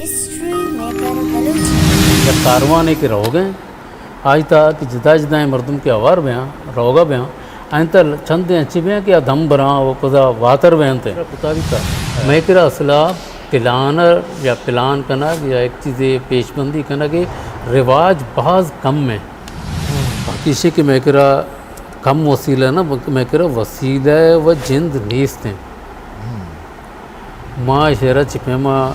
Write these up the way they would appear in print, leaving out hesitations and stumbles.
یا کاروانے کے رو گئے آج تا کہ جدا جدائیں مردم کے آوار بیاں روگا بیاں آئین تا چند انچی بیاں کہ دم براں وہ کدا واتر بیاں تے پتا بھی تا میں کرا اصلا پلانر یا پلان کنا یا ایک چیز پیش بندی کنا کہ رواج بہت کم ہے کسی کہ میں کرا کم وسیلہ نا میں کرا وسیلہ و جند نیست ہیں ماں شیرہ چپے ماں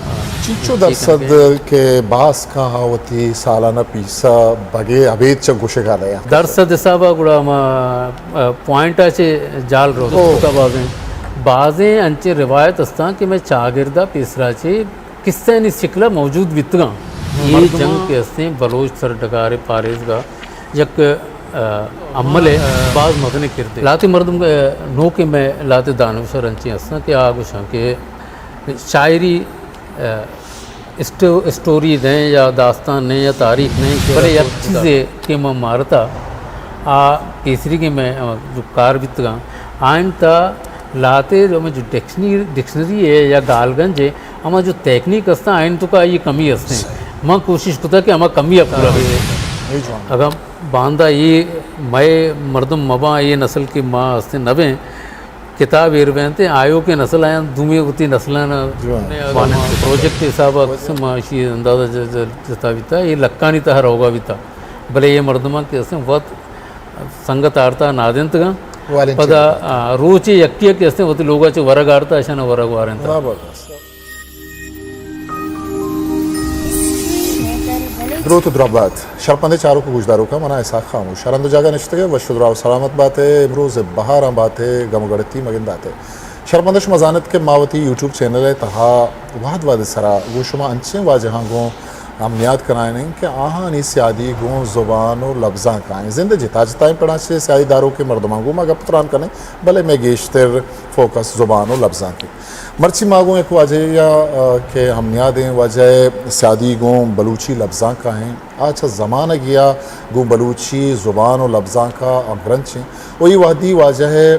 چیچو درصد کے باس کہاں ہوتی سالانہ پیسا بگے ابید چا گوشے گا لیا درصد حسابہ گوڑا ماں پوائنٹا چے جال رو کا بعضیں انچے روایت استان کہ میں چاگردہ پیسرا چے کس سے نہیں شکلہ موجود بیتگاں یہ جنگ کے استیں بلوچ سر ڈگار پاریز گا یک عمل ہے بعض مدنے کردے لاتے مردم نو کہ میں لاتے دانوشہ رنچی استان کہ آگوشاں کہ شاعری اسٹوری دیں یا داستان دیں یا تاریخ دیں بلے یک چیزیں کہ میں مارتا تیسری کہ میں جو کار بیتگاں آئین تا لاتے جو جو ڈکشنری ہے یا گالگنج ہے اما جو تیکنیک استا آئین تو کا یہ کمی استے ہیں میں کوشش کرتا کہ اما کمی اپورا بھی اگر باندھا یہ میں مردم مباں یہ نسل کی ماں استے نبیں کتاب ایروینتے آیو کے نسل آئیں دومی ہوتی نسلان پروجیکٹ حسابہ معاشی اندازہ جتا بھی تھا یہ لکانی تہر ہوگا بھی تھا بلے یہ مردمہ کے اسے وقت سنگت آرتا نادنت گا پدا روچی یکیہ کے اسے وقت لوگا چے ورگ آرتا اشانا ورگ وارن تھا درود و درابات شرپندے چاروں کو گوشداروں کا منع اساق خاموش شرند جاگا نشتے گئے وشدراو سلامت بات ہے امروز بہاراں بات ہے گمگڑتی مگندات ہے شرپندش مزانت کے ماوتی یوٹیوب چینل ہے تہا واد سرا وہ شما انچیں واجہاں گوں ہم یاد کرائیں نہیں کہ آہانی سیادی گوں زبان و لفظاں کائیں زندہ جتا جتائیں پڑھا چھے سیادی داروں کے مردمان گوں مگا پتران کرنے بلے میں گیشتر فوکس زبان و لفظاں کی مرچی ماگوں ایک واجہ یا کہ ہم یادیں واجہ سیادی گوں بلوچی لفظاں کا ہیں آج زمانہ گیا گوں بلوچی زبان و لفظاں کا امرنچیں وہی وحدی واجہ ہے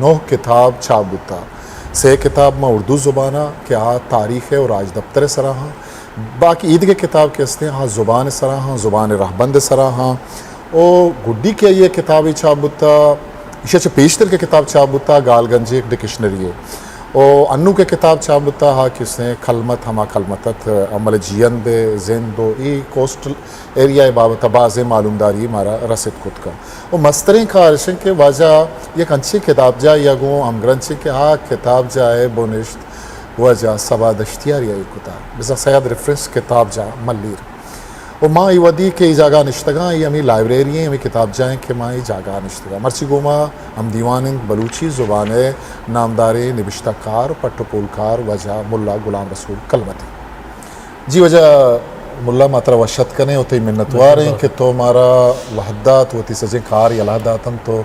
9 کتاب چھاپ بتا 6 کتاب میں اردو زبانہ کہ تاریخ ہے اور آج دفتر سراہاں باقی عید کے کتاب کے استے ہاں زبان سراہاں زبان رہبند سراہاں او گڈی کے یہ کتابی چھاپ بتا اسے پیشتر کے کتاب چھاپ بتا گال گنجی ایک ڈکشنری ہے او انو کے کتاب چھاپ بتا ہاں کس نے کلمت ہما کلمتت عمل جین بے زندو ای کوسٹل ایریا بابتا باز معلومداری مارا رسد کت کا وہ مستریں کا عرشن کے واجہ یک انچی کتاب جا یا گو امگرنچی کے ہاں کتاب جائے بونشت وجہ سبا دشتیاری آئی کتاب بزا سیاد ریفرنس کتاب جا ملیر و ماں ای ودی کے ای جاگہ نشتگاں ای ہمیں لائبریری ہیں ہمیں کتاب جائیں کہ ماں ای جاگہ نشتگاں مرچی گوما ہم دیوانند بلوچی زبانے نامدار نبشتہ کار پٹو پولکار وجہ ملا غلام رسول کلمتی جی وجہ ملا ماترہ وشت کنے ہوتے منتوار ہیں کہ تو مارا وحدات ہوتی سجیں کار یا لحداتم تو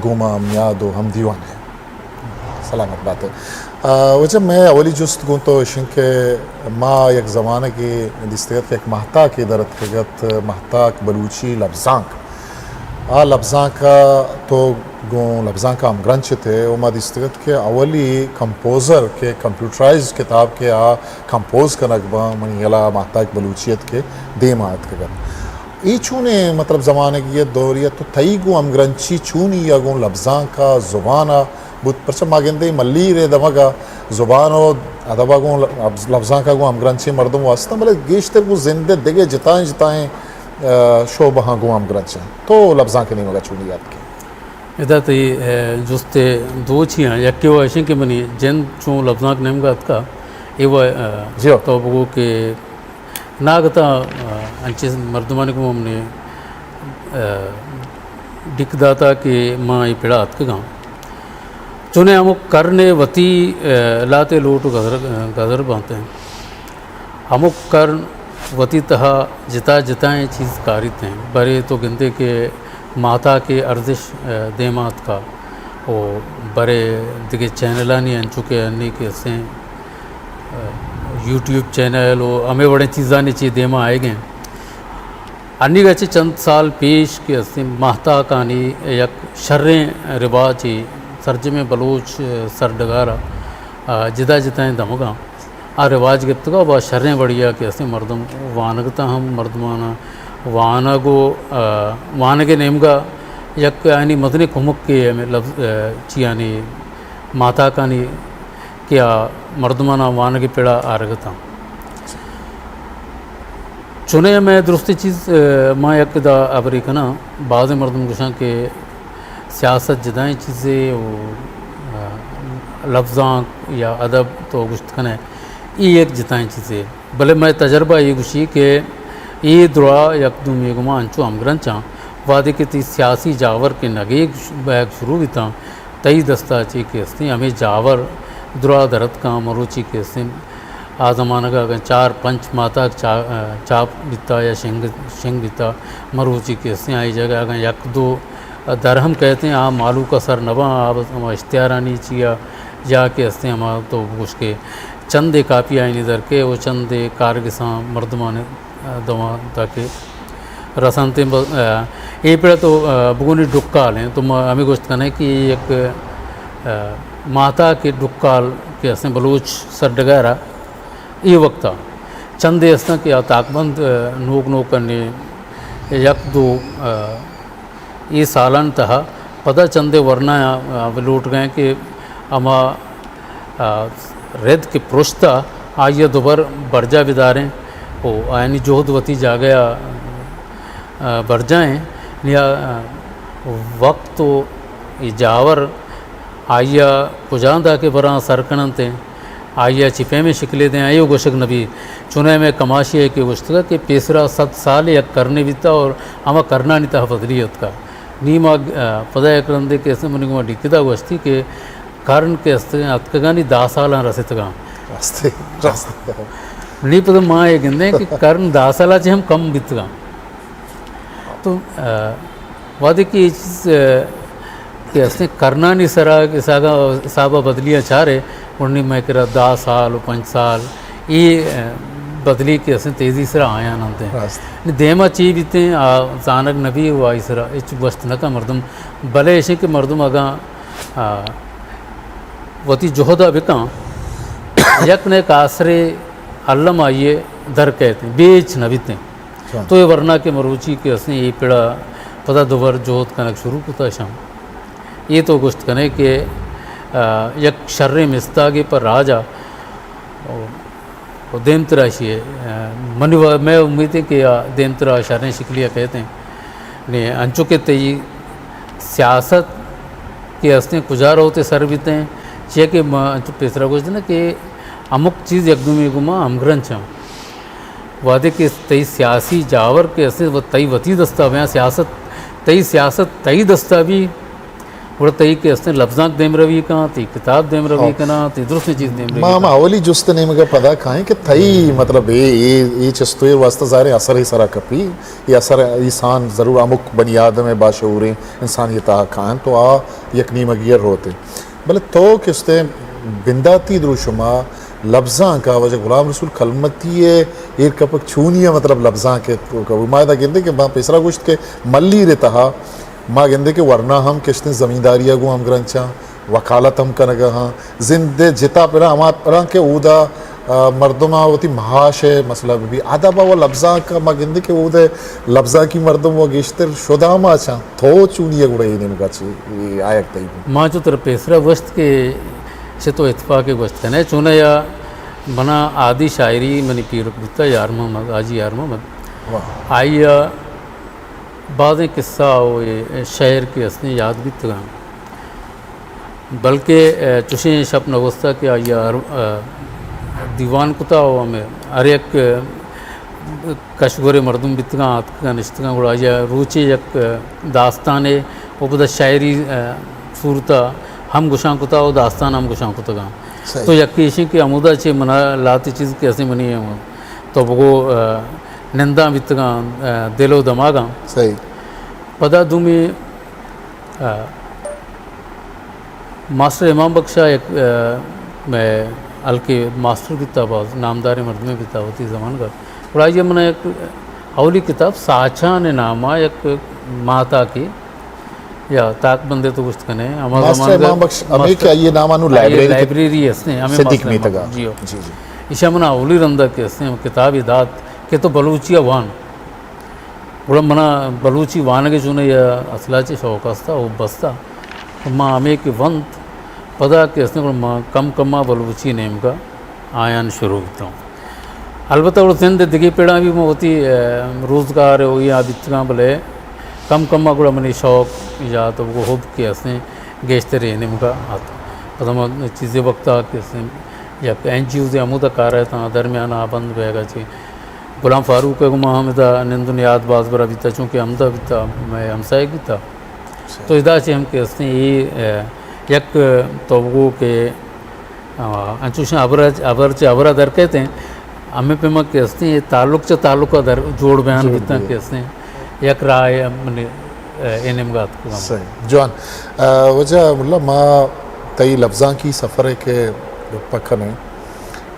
گوما ہم یاد و ہم دیوان ہیں سلامت بات ہے وجہ میں اولی جست گوں تو اشن کے ماں یک زمانہ کی دستگت کے ایک محتاق ادارت کے گت محتاق بلوچی لفظاں لفظاں کا تو گوں لفظاں کا امگرنچ تھے وہ ماں دستگت کے اولی کمپوزر کے کمپیوٹرائز کتاب کے کمپوز کا نقبہ منی یلا محتاق بلوچیت کے دیم آیت کے گت ای چونے مطلب زمانے کی یہ دوریت تو تئی گوں امگرنچی چونی یا گوں لفظاں کا زبانہ بود پرچہ ماگندے ملی رے دمگا زبان و ادبا گوں لفظاں کا گوں امگرنچی مردم واسطہ بلے گیشتر گوں زندہ دگے جتائیں شعبہاں گوں امگرنچی تو لفظاں کے نہیں مگا چونی یاد کی ادا تی جستے دو چھیاں یکی وہ ایشن کے منی جن چون لفظاں کے نیم گا اتکا ای وہ تو بگو کہ ناگتا انچی مردمانی کو ہم نے ڈک داتا کہ ماں ای پیڑا اتکا گاں چونے ہم کرنے وتی لاتے لوٹو گذر بانتے ہیں ہم کرن وتی تہا جتائیں چیز کاریت ہیں برے تو گندے کے ماتا کے ارزش دیمات کا وہ برے دیکھے چینلانی ان چکے انی کے سے یوٹیوب چینل و ہمیں بڑے چیزانی چیز دیما آئے گئے انی گچے چند سال پیش کے ماہتا کانی یک شریں رواج سرجم بلوچ سر ڈگارا جدا جتائیں دمگاں ಆ ರಿವಾಜ್ ಗಿತ್ತಗ ಬಾ ಶರ್ನೆ ಬಡಿಯ ಕೇಸ್ನೆ ಮರ್ದಮ್ ವಾನಗತ ಹಮ್ ಮರ್ದಮಾನ ವಾನಗೋ ವಾನಗೆ ನೇಮ್ಗ ಯಕ್ ಯಾನಿ ಮದನೆ ಕುಮುಕ್ के लफ्ज़ चियानी माता कानी क्या मर्दमाना वानगे पेड़ा आरगता चुने में दुरुस्ती चीज़ माँ यक दा अबरीकना बाज़ मर्दम गुशां के सियासत जदाई चीज़ें लफ्ज़ां या अदब तो गुश्त कने ये एक जताई चीज़ें भले मैं तजर्बा ये गुशी के ये दुआ यकदम ये गुमा अंचो अमगरन चा वादे के ती सियासी जावर के नगे बैग शुरू भी था तई दस्ता ची के हस्ती हमें जावर दुआ दरद का मरोची के हस्ती आजमाना का अगर 4-5 माता चाप बिता या शेंग बिता मरोची के हस्ती आई जगह अगर यक दो दरहम कहते हैं मालू का सर नबा आप इश्तियारानी चिया जा के हस्ते हम तो उसके चंदे कापी आई निधर के वो चंदे कारगिसा मर्दमान दवा ताकि रसंते ये पेड़ तो बुगुनी डुक्काल हैं तो हमें गोश्त करना है कि एक माता के डुक्काल के हंसने बलूच सर डगैरा ये वक्त चंदे हंसना कि ताकबंद नोक नोक करने यक दो ये सालन तहा पता चंदे वरना लूट गए कि अमा रेद के पुरुषता आइए दोबार बरजा बिदारें ओ आयनी जोहदवती जा गया बढ़ जाएँ या वक्त तो जावर आइया पुजांदा के बरा सरकनते आइया चिपे में शिकले दें आयो गोशक नबी चुने में कमाशी है कि गुश्तगा के पेसरा 7 साल या करने बीता और आमा करना नहीं था फजलियत का नीमा पदा करंदे कैसे मनी को डिकदा गोश्ती के कारण के हस्ते अतकगानी 10 साल रसतगा रास्ते नहीं पता माँ ये कहते कि कारण 10 साल से हम कम बीतगा तो वादे की चीज़ कि हंसने करना नहीं सरा कि साबा बदलियाँ चाह रहे उन्हें मैं कह रहा 10 साल 5 साल ये बदली के हंसने तेज़ी से आया नंते देमा ची बीते जानक नबी हुआ इसरा इच वस्त न का मर्दम भले ऐसे कि मर्दम अगा वती जोहदा बिका यक ने कासरे अल्लम आइए दर कहते बेच न बीते तो ये वरना के मरूची के हंसने ये पेड़ा पता दोबार जोत कनक शुरू होता शाम ये तो गुश्त कने के यक शर्रे मिस्तागे पर राजा और देमतराशी है मनी मैं उम्मीद है कि देमतरा शर्रे शिकलिया कहते हैं ने अंचो के तई सियासत के हंसने गुजार होते सर बीते हैं चे के पेसरा गुश्त ना कि अमुक चीज़ यकदमी गुमा हमग्रन छा वादे के तई सियासी जावर के हंसने वो तई वती दस्ता वहाँ सियासत तई दस्ता भी और तई के हंसने लफ्ज़ाक देम रवी का ती किताब देम रवी का ना ती दुरुस्त चीज़ देम रवी माँ मावली जुस्त ने मगर पता खाएं कि तई मतलब ये चस्तुए वास्ता ज़ाहिर असर ही सरा कपी ये असर इंसान ज़रूर अमुक बनी आदम है बाशऊर इंसान ये ता खान तो आ यकनी मगियर होते भले तो किस्ते बिंदाती दुरुशुमा लफ्ज़ां का वजह गुलाम रसूल कलमती है ये कपक छूनिया मतलब लफ्ज़ां के उमायदा गिंदे के माँ पेसरा गुश्त के मल्ली रहता माँ गिंदे के वरना हम किस्ते ज़मींदारिया गो हम ग्रंचा वकालत हम कनगा हाँ जिंदे जिता पेरा हमारा के उदा मर्दमा होती महाश है मसला भी आधा बा वो लफ्ज़ां का माँ गिंदे के उदे लफ्ज़ां की मर्दम वो गिश्तर शुदा माँ चा थो चूनिया गुड़े ये निमका ची आयक तई माँ जो तेरा पेसरा वस्त के से तो इत्फाक़ वस्त है चुना या बना आदि शायरी मनी पीर बिता यार मोहम्मद आजी यार मोहम्मद आइया बाद किस्सा वो ये शहर के हंसने याद भी तगा बल्कि चुशे शप नवस्था के आइया दीवान कुता हो हमें हर एक कशगोरे मर्दम बितगा आतका निश्तगा गुड़ा आइया रुचि एक दास्तान वो बदा शायरी सूरता हम गुशां कुता हो दास्तान हम गुशां कुतगा तो यकीशी के अमुदा चे मना लाती चीज़ के ऐसे मनी है तो वो नंदा बितगा दिलो दमागा सही पदा दूमी मास्टर इमाम बख्शा एक मैं हल्के मास्टर किताब नामदार मर्द में किताब होती ज़मान का और ये मैंने एक अवली किताब साचा ने नामा एक माता की या ताक बंदे तो कुछ कने मास्टर इमाम बख्श हमें क्या ये नामानु लाइब्रेरी है इसने हमें सिद्दीक में तगा जी जी इशामना अवली रंदा के किताब दात के तो बलूचिया वान बड़ा मना बलूची वान के चुने या असलाची शौक असता वो बसता माँ हमें के वंत पदा के माँ कम कमा बलूची नेम का आयान शुरू होता हूँ अलबत्ता वो जिंद दिगी पेड़ा भी होती रोज़गार हो या बिचगा भले कम कमा गुड़ा मनी शौक या तो वो हुब के असने गेश्ते रहने का आता पता चीज़ें वक्त के या NGO से अमुदा कार है था दरमियान आबंद बहेगा चाहिए गुलाम फारूक को माँ हमें था निंदुन याद बाज बरा भी था चूँकि हमदा भी था मैं हमसाय भी था तो इदा से हम कहते हैं ये यक तोबगो के अंचुशा अबरा दर कहते हैं हमें पे मैं कहते हैं ये ताल्लुक का दर जोड़ बयान कितना कहते हैं यक राय मने एनमगात को सही जवान वजह मुल्ला माँ तई लफ्ज़ां की सफ़र है के पखन है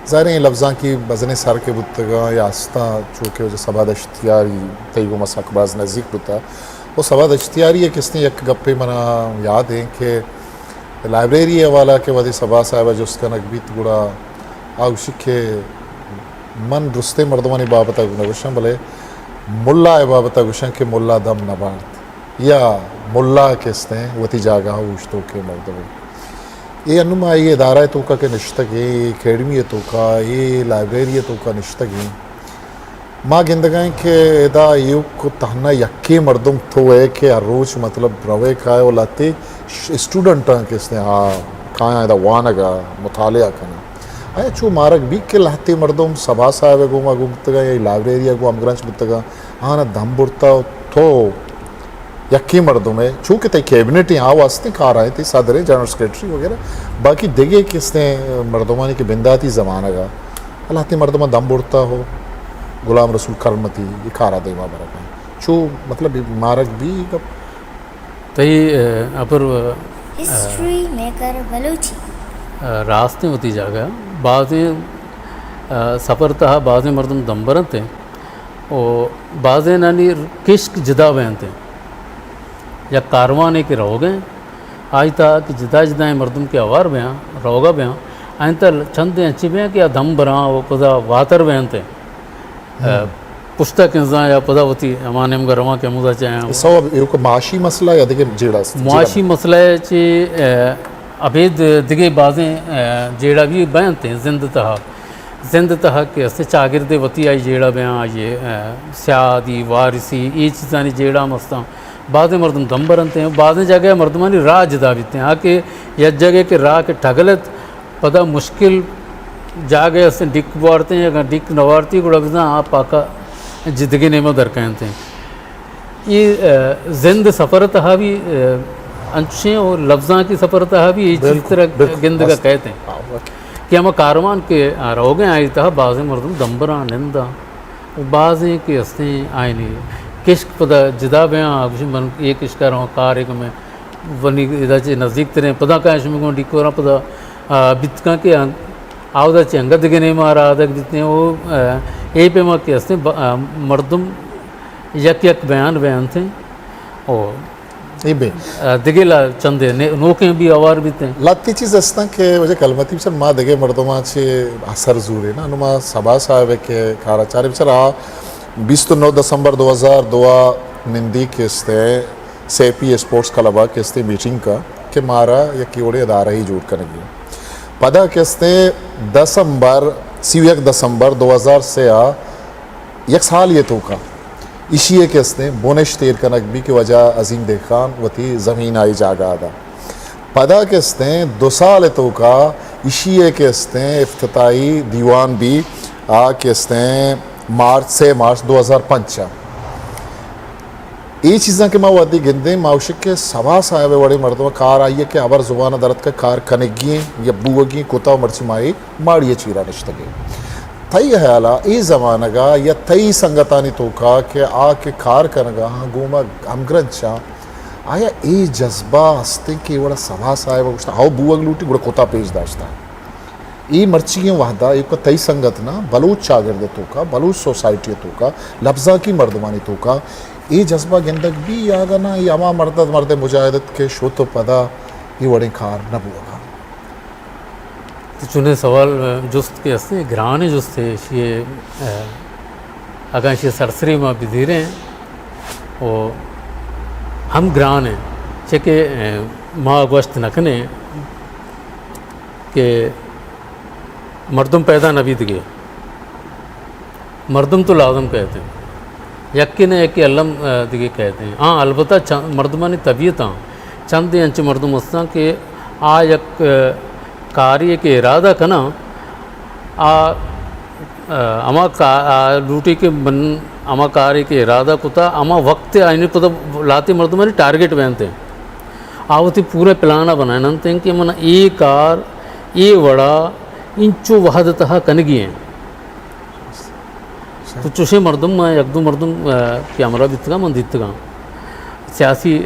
ज़ाहिर है लफ्ज़ां की बज़ने सर के बुतगा या आस्था चूँकि वजह सबाद इश्तियारी तई वो मसकबाज नज़दीक बुता वो सबाद इश्तियारी है किसने एक गप्पे मना याद है कि लाइब्रेरी वाला के वजह सबा साहब जो उसका नकबीत गुड़ा आउशिक के मन रुस्ते मर्दमानी बाबता गुनगुशन भले मुल्ला बाबता गुशन के मुल्ला दम नबार्द या मुल्ला किसने वती जागा उश्तो के मर्दब ये अनुमा ये इदारा तो का के निश्तगी अकेडमी तो का ये लाइब्रेरी तो का निश्तगी माँ गिंदगाएं के इदा यू को तहना यक्के मर्दम तो है कि हर रोज मतलब रवे का है वो लाते स्टूडेंट किसने हाँ कहाँ इदा वानगा मुतालिया करना आया चू मारक भी के लाते मर्दम सभा साहब गुमा गुप्तगा ये लाइब्रेरी गु अमग्रांच बुतगा हाँ ना दम बुरता तो यक्की मर्दों में चूँकि तय कैबिनेट यहाँ वास्ते खा रहे थे सदर जनरल सेक्रेटरी वगैरह बाकी देगे किसने मर्दमानी के बिंदाती ज़माना का अल्लाह मर्दमा दम बुरता हो गुलाम रसूल करमती ये खारा दे वहाँ बरक चू मतलब मारक भी तई अपर हिस्ट्री मेकर बलूची रास्ते होती जागा बाज़ें सफ़र तहा बाज़ें मर्दम दम्बरन थे और बाज़ें नानी किश्क जिदा बहन थे या कारवाने के रहो गए आज तक कि जिदा जिदा मर्दम के अवार बयां रोगा बयां आइन तक चंद अच्छी बयां कि दम बरा वो पदा वातर बयान थे पुस्तक इंजा या पदा होती हमारे में गरवा के मुदा चाहे सब एक माशी मसला या देखे जेड़ा मुआशी मसला है चे अबेद दिगे बाज़ें जेड़ा भी बयान थे जिंद तहा के अस्ते चागिरदे वती आई जेड़ा बयां ये स्यादी वारिसी ये चीज़ां जेड़ा मस्ता बाद मर्दम दम बरनते हैं बाद जगह मर्दमानी राह जदा बीते हैं आके यह जगह के राह के ठगलत पता मुश्किल जागे ऐसे डिक वारते हैं या डिक नवारती को लगता आप पाका जिंदगी ने में दर कहते हैं ये जिंद सफ़र तहा भी अंशें और लफ्ज़ां की सफ़र तहा भी इस तरह गिंद का कहते हैं कि हम कारवान के रोगे आई तहा बाज़ मर्दम दम्बरा निंदा बाज़ें के हंसते आए नहीं किश्क पता जिदा बयां मन ये किश्क कर रहा हूँ कार एक में वनी इधर से नज़दीक तेरे पता का इसमें को डिकोरा पता बितका के आवदा चंगा दिखे नहीं मारा आदक जितने वो ए पे माँ के हंसते मर्दम यक बयान थे और ये बे दिगेला चंदे नोके भी आवार भी थे लाती चीज़ अस्ता के वजह कलमती बिचर माँ दिगे मर्दमा चे असर जूरे ना अनुमा सभा साहब के खारा चारे बिचर 29 दिसंबर 2002 निंदी किस्ते सेपी स्पोर्ट्स क्लब किस्ते मीटिंग का के मारा या कीड़े अदारा ही जोड़ कर गया पदा किस्ते दिसंबर 2000 से एक साल ये तो का इसी किस्ते बोनेश तेर का नकबी की वजह अजीम देखान वती ज़मीन आई जागा था पदा किस्ते 2 साल तो का इसी किस्ते इफ्तिताई दीवान भी किस्ते मार्च 2005 ये चीज़ें के मावादी गिंदे माउशिक के सवा साहब बड़े मर्दों कार आई है कि अबर जुबान दरत का कार कनेगी या बुवगी कोता मर्ची माई माड़िए चीरा निश्तगे तई है आला ये ज़माना का या तई संगतानी तो का के आ के कार कनगा हाँ गोमा अमग्रंचा आया ये जज्बा हस्ते के बड़ा सवा साहब आओ बुवग लूटी बड़ा कोता पेश दाश्ता ये मर्चियाँ वहदा एक तई संगत ना बलूच शागिर्द तो का बलूच सोसाइटी तो का लफ्ज़ा की मर्दमानी तो का ये जज्बा गिंदक भी आगा ना ये अमा मर्द मुजाहिदत के शो तो पदा ये बड़े खार न बुआ تو چنے سوال جست کے ہستے گرانے جست تھے یہ اگر یہ سرسری میں بدھیرے ہیں اور ہم گران ہیں چکے ماں گوشت نکنے کہ مردم پیدا نبی دگے مردم تو لازم کہتے ہیں یقین ہے کہ علم دگے کہتے ہیں ہاں البتہ مردمانی طبیعت چند انچ مردم ہستا کہ آ یک کاری کے ارادہ کنا اما لوٹی کے من اما کاری کے ارادہ کتا اما وقت آئین کتا لاتے مردمانی ٹارگیٹ بہنتے ہیں آوتی پورے پلانا بنائے ننتے ہیں کہ من ای کار ای وڑا انچو وحدتہ کنگی ہیں تو چوشے مردم یک دو مردم کی امرہ بیتگا من دیتگا سیاسی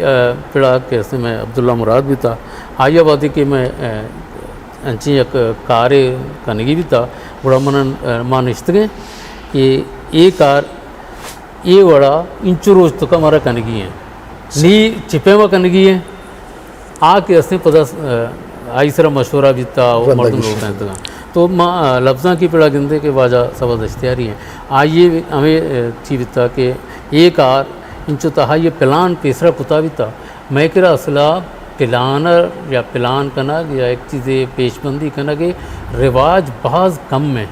پڑا کیسے میں عبداللہ مراد بھی تھا آئی آبادی کے میں انچی یک کارے کنگی بھی تھا بڑا من مانشت گئے کہ ای کار ای وڑا انچو روز تو کا مارا کنگی ہیں نی چپے میں کنگی ہیں آ کے اسے پتا آئی سرا مشورہ بھی تھا مردم لوگ ہیں تو لفظاں کی پڑا گندے کے واجہ سبز اشتیاری ہیں آئیے ہمیں تھی بھی تھا کہ ایک کار انچو تہا یہ پلان پیسرا کتا بھی تھا میں کرا اصلا پلانر یا پلان کنگ یا ایک چیزیں پیش بندی کنگ رواج بعض کم میں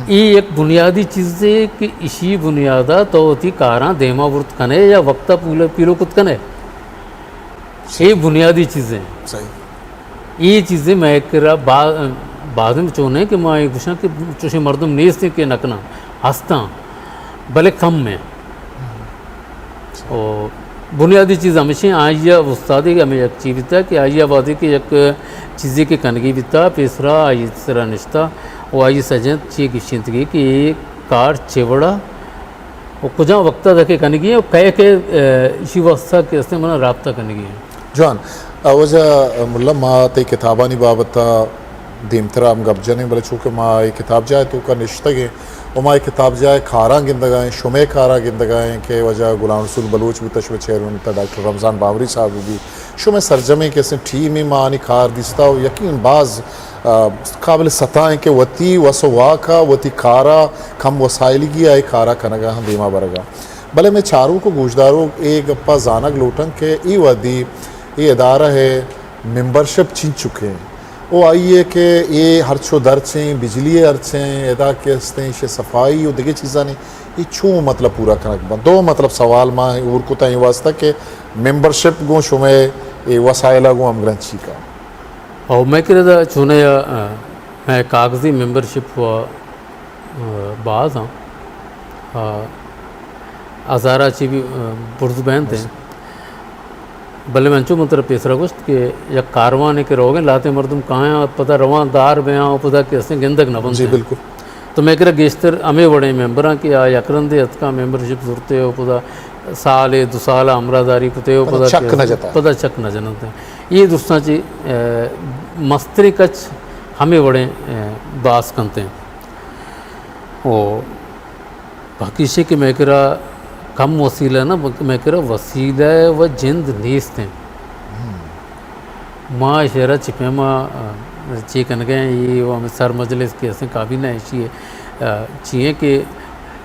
یہ ایک بنیادی چیز ہے کہ اسی بنیادہ تو ہوتی کاراں دیما ورت کنے یا وقتہ پیلو کت کنے یہ بنیادی چیزیں یہ چیزیں میں کرا بعد میں چونے کہ میں ایک دوسرا کہ چوشے مردم نیستے کہ نکنا ہستا بلے کم میں اور بنیادی چیز ہمیشہ آئیہ استادی کہ ہمیں ایک چیز بھی تھا کہ آئیہ آبادی کی ایک چیزیں کے کنگی بھی تھا پیسرا آئی سرا نشتہ وہ آئی سجنت چیئے کی شنتگی کہ ایک کار چیوڑا وہ کجا وقتہ دکے کنگی ہے اور کہے کہ اسی وقتہ کے اس نے منا رابطہ کنگی ہے جوان وجہ ملا ماں تے کتابانی بابتا دیمترا ہم گب جانے بلے چونکہ ماں یہ کتاب جائے تو کا نشتگیں اور ماں یہ کتاب جائے کھاراں گندگائیں شمع کھارا گندگائیں کہ وجہ غلام رسول بلوچ بھی تشوی چیئرمین تھا ڈاکٹر رمضان باوری صاحب بھی شمع سرجمے کے اسے ٹیمی ماں آنی کھار دیستا ہو یقین بعض قابل سطائیں کہ وطی وسواکا وطی کھارا کم وسائلی گیا ہے کھارا کنگا ہم دیما برگا بلے میں چاروں کو گوشداروں ایک اپا زانگ لوٹن کہ ای ودی یہ ادارہ ہے ممبرشپ چین چکے ہیں وہ آئیے کہ یہ ہرچو درچیں بجلی ارچیں ادا کے ہستے ہیں صفائی اور دیگے چیزاں نہیں یہ چوں مطلب پورا کنک بند دو مطلب سوال ماں ہے اور کتا یہ واسطہ کہ ممبرشپ گوں شمع وسائلہ گوں ہم گرنچی کا اور میں کہہ رہا تھا چونے میں کاغذی ممبرشپ ہوا بعض ہاں ہزارہ چی بھی برز بہن تھے بلے میں مطلب پیسرا گوشت کہ یا کاروانے کے روگیں لاتے مردم کہاں ہیں پتہ روان دار بیاں پتہ کہ اس نے گندگ نہ بنتے جی بالکل تو میں کہہ گیشتر ہمیں بڑے ممبراں کہ آیا کرندے اتکا ممبرشپ ضرورتے ہو پتہ سال دو سال امرہ داری کتے ہو پتہ چک نہ جنتے ہیں یہ دوستاں چی مستری کچ ہمیں بڑے باس کنتے ہیں اور باقی سے کہ میں کہہ رہا کم وسیلہ نا میں کہہ رہا وسیلہ و جند نیست ہیں ماں شہرہ چپے ماں چیکن گئے یہ وہ ہمیں سر مجلس کے اسیں کابینہ ایشی چیئے کہ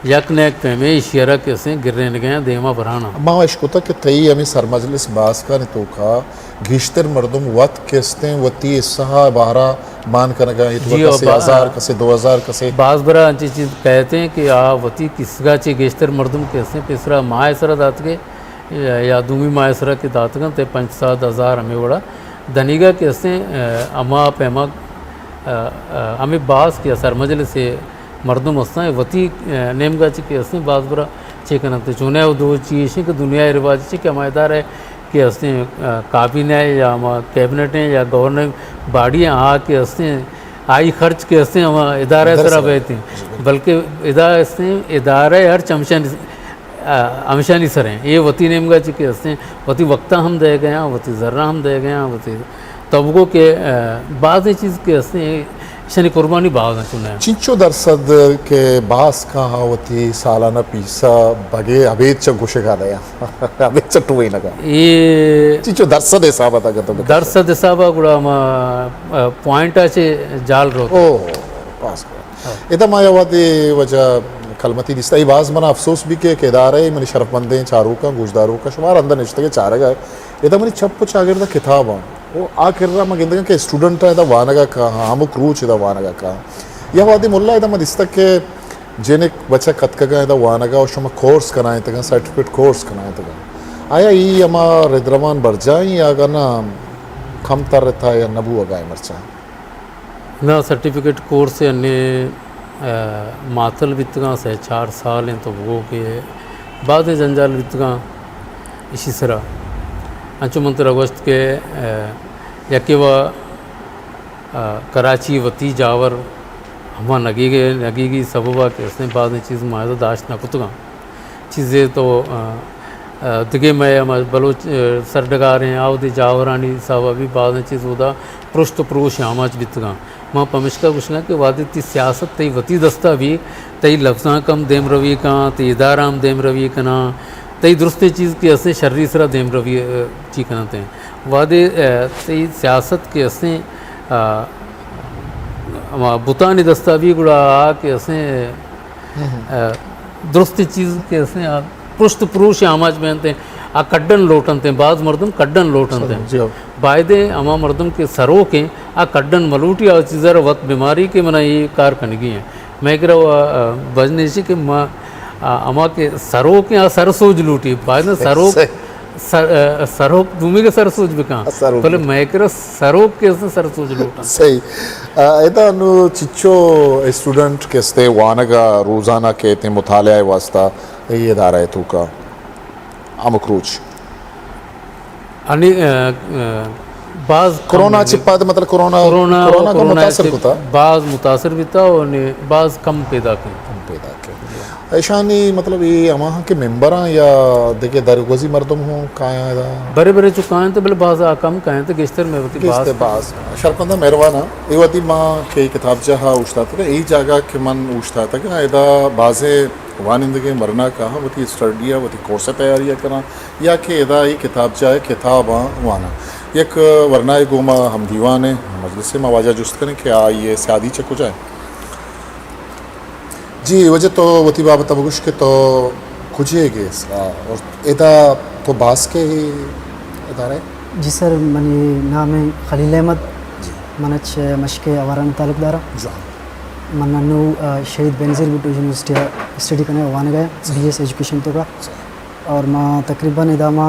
یک نیک پیمے شہرہ کے اسیں گرنے گئے دیما برانا ماں اشکتا کہ تئی ہمیں سر مجلس باس کا نتوکا گھشتر مردم وقت کستے وطی اسحا باہرہ مان کرنگا یہ تو کسے 1000 کسے 2000 کسے بعض برا انچی چیز کہتے ہیں کہ وطی کس گا چی گیشتر مردم کیسے پیسرا ماہ سرہ دات گئے یا دومی ماہ سرہ کی دات گئے تے 5-7 ہزار ہمیں وڑا دنیگا کیسے اما پیما ہمیں بعض کیا سر مجلس سے مردم ہستاں وطی نیم گا چی کیسے بعض برا چیکنتے چونے وہ دو چیزیں کہ دنیا رواج چی کہ ہمیں ادار ہے کہ ہستے کابینہ یا کیبنٹیں یا گورنر باڑیاں آ کے ہستے آئی خرچ کے ہستے ہم ادارہ سرا بیتے ہیں بلکہ ادارہ ہر ہمیشہ نہیں سر ہیں یہ وطی نیم گا چکے ہستے وطی وقتہ ہم دے گئے ہیں وطی ذرہ ہم دے گئے ہیں وطی طبقوں کے بعض چیز کے ہستے शनि कुर्बानी बाज चुने चिंचो दरसद के बास कहाँ होती सालाना पीसा बगे अबेच गुशे का दया अबेच टुवे लगा ये चिंचो दरसद हिसाब आता करता दर्शद हिसाबा गुड़ा पॉइंट आचे जाल रो ओ पास इधर मायावादी वजह कलमती दिसता ही बाज मना अफसोस भी के केदार है मनी शरफमंदे चारों का गुजदारों का शुमार अंदर निश्चित के चारे गए इधर मनी चप्पू चागर दा किताब है वो आखिर रा मगिंदे के स्टूडेंट है इधर वानगा का हमु क्रूच इधर वानगा का यह वादी मुल्ला इधर मत दिसता के जेने बच्चा कतका का इधर वानगा और शुमा कोर्स कराए तक सर्टिफिकेट कोर्स कराए तक आया ये हमा रिद्रमान बरजाई या गना कम तर रहता है या नबू अगाए मरचा ना सर्टिफिकेट कोर्स से अन्य मातल वित्तगा से 4 साल हैं तो वो के बाद जंजाल वित्तगा इसी तरह अंचुमंतर अगस्त के यकेवा कराची वती जावर हमा नगीगी सबबा के उसने बाद में चीज़ मायदा दाश्त न कुतगा चीज़ें तो दिगे मैं बलोच सरडगार हैं आवदी जावरानी सावा भी बाद में चीज़ होता पृष्ठ प्रोश आमाच बितगा माँ पमिश्का कुशना के वादी ती सियासत तई वती दस्ता भी तई लफ्ज़ा कम देम रवि का तई इदाराम देम रवि कना तई दुरुस्ते चीज़ के असने शर्री सरा देम रवि ची कनाते हैं वादे तई सियासत के असने बुतानी दस्ता भी गुड़ा के असने दुरुस्ते चीज़ के असने पृष्ठ पुरुष आमाज पहनते हैं आ कड्डन लोटनते हैं बाज़ मर्दम कड्डन लोटनते हैं बायदे अमा मर्दम के सरों के आ कड्डन मलूटी आ चीज़र वत बीमारी के मना ये कार कनगी हैं मैं कह रहा बजने से कि अमा के सरों के आ सरसोज लूटी बायदे सरों सरों भूमि के सरसोज भी कहाँ पहले मैं कह रहा सरों के सरसोज लूटा सही इधर नु चिच्चो स्टूडेंट के स्ते वानगा रोज़ाना के ते मुताले वास्ता ये दारा है तू का अमक्रूच आणि बाज कोरोना चिप्पा तो मतलब कोरोना का मुतासर होता बाज मुतासर भी था और बाज कम पैदा के ऐशानी मतलब ये अमाह के मेंबर या देखिए दरगोजी मर्दम हो काया दा बड़े बड़े चुकाएं तो बिल बाज कम काएं तो गिश्तर में होती बाज शरपंदा मेहरबाना ये वती माँ के किताब जहाँ उछता था यही जगह के मन उछता था कि इदा बाजे वानिंदगी मरना कहा वती स्टडिया वती कोर्स तैयारियाँ करना या कि इदा ये किताब जाए किताब वाना एक वरना गोमा हम दीवाने मजलिस में आवाज़ जुस्त करें कि ये शादी चको जाए जी वजह तो वती बाबत अबगुश के तो खुजिएगे और इदा तो बास के ही इदारे जी सर मनी नाम है खलील अहमद मनच मशके अवारान तालुकदारा मन्नू शहीद बेनज़ीर भुट्टो यूनिवर्सिटी स्टडी करने वाने गए BS एजुकेशन तो का और माँ तकरीबन इदामा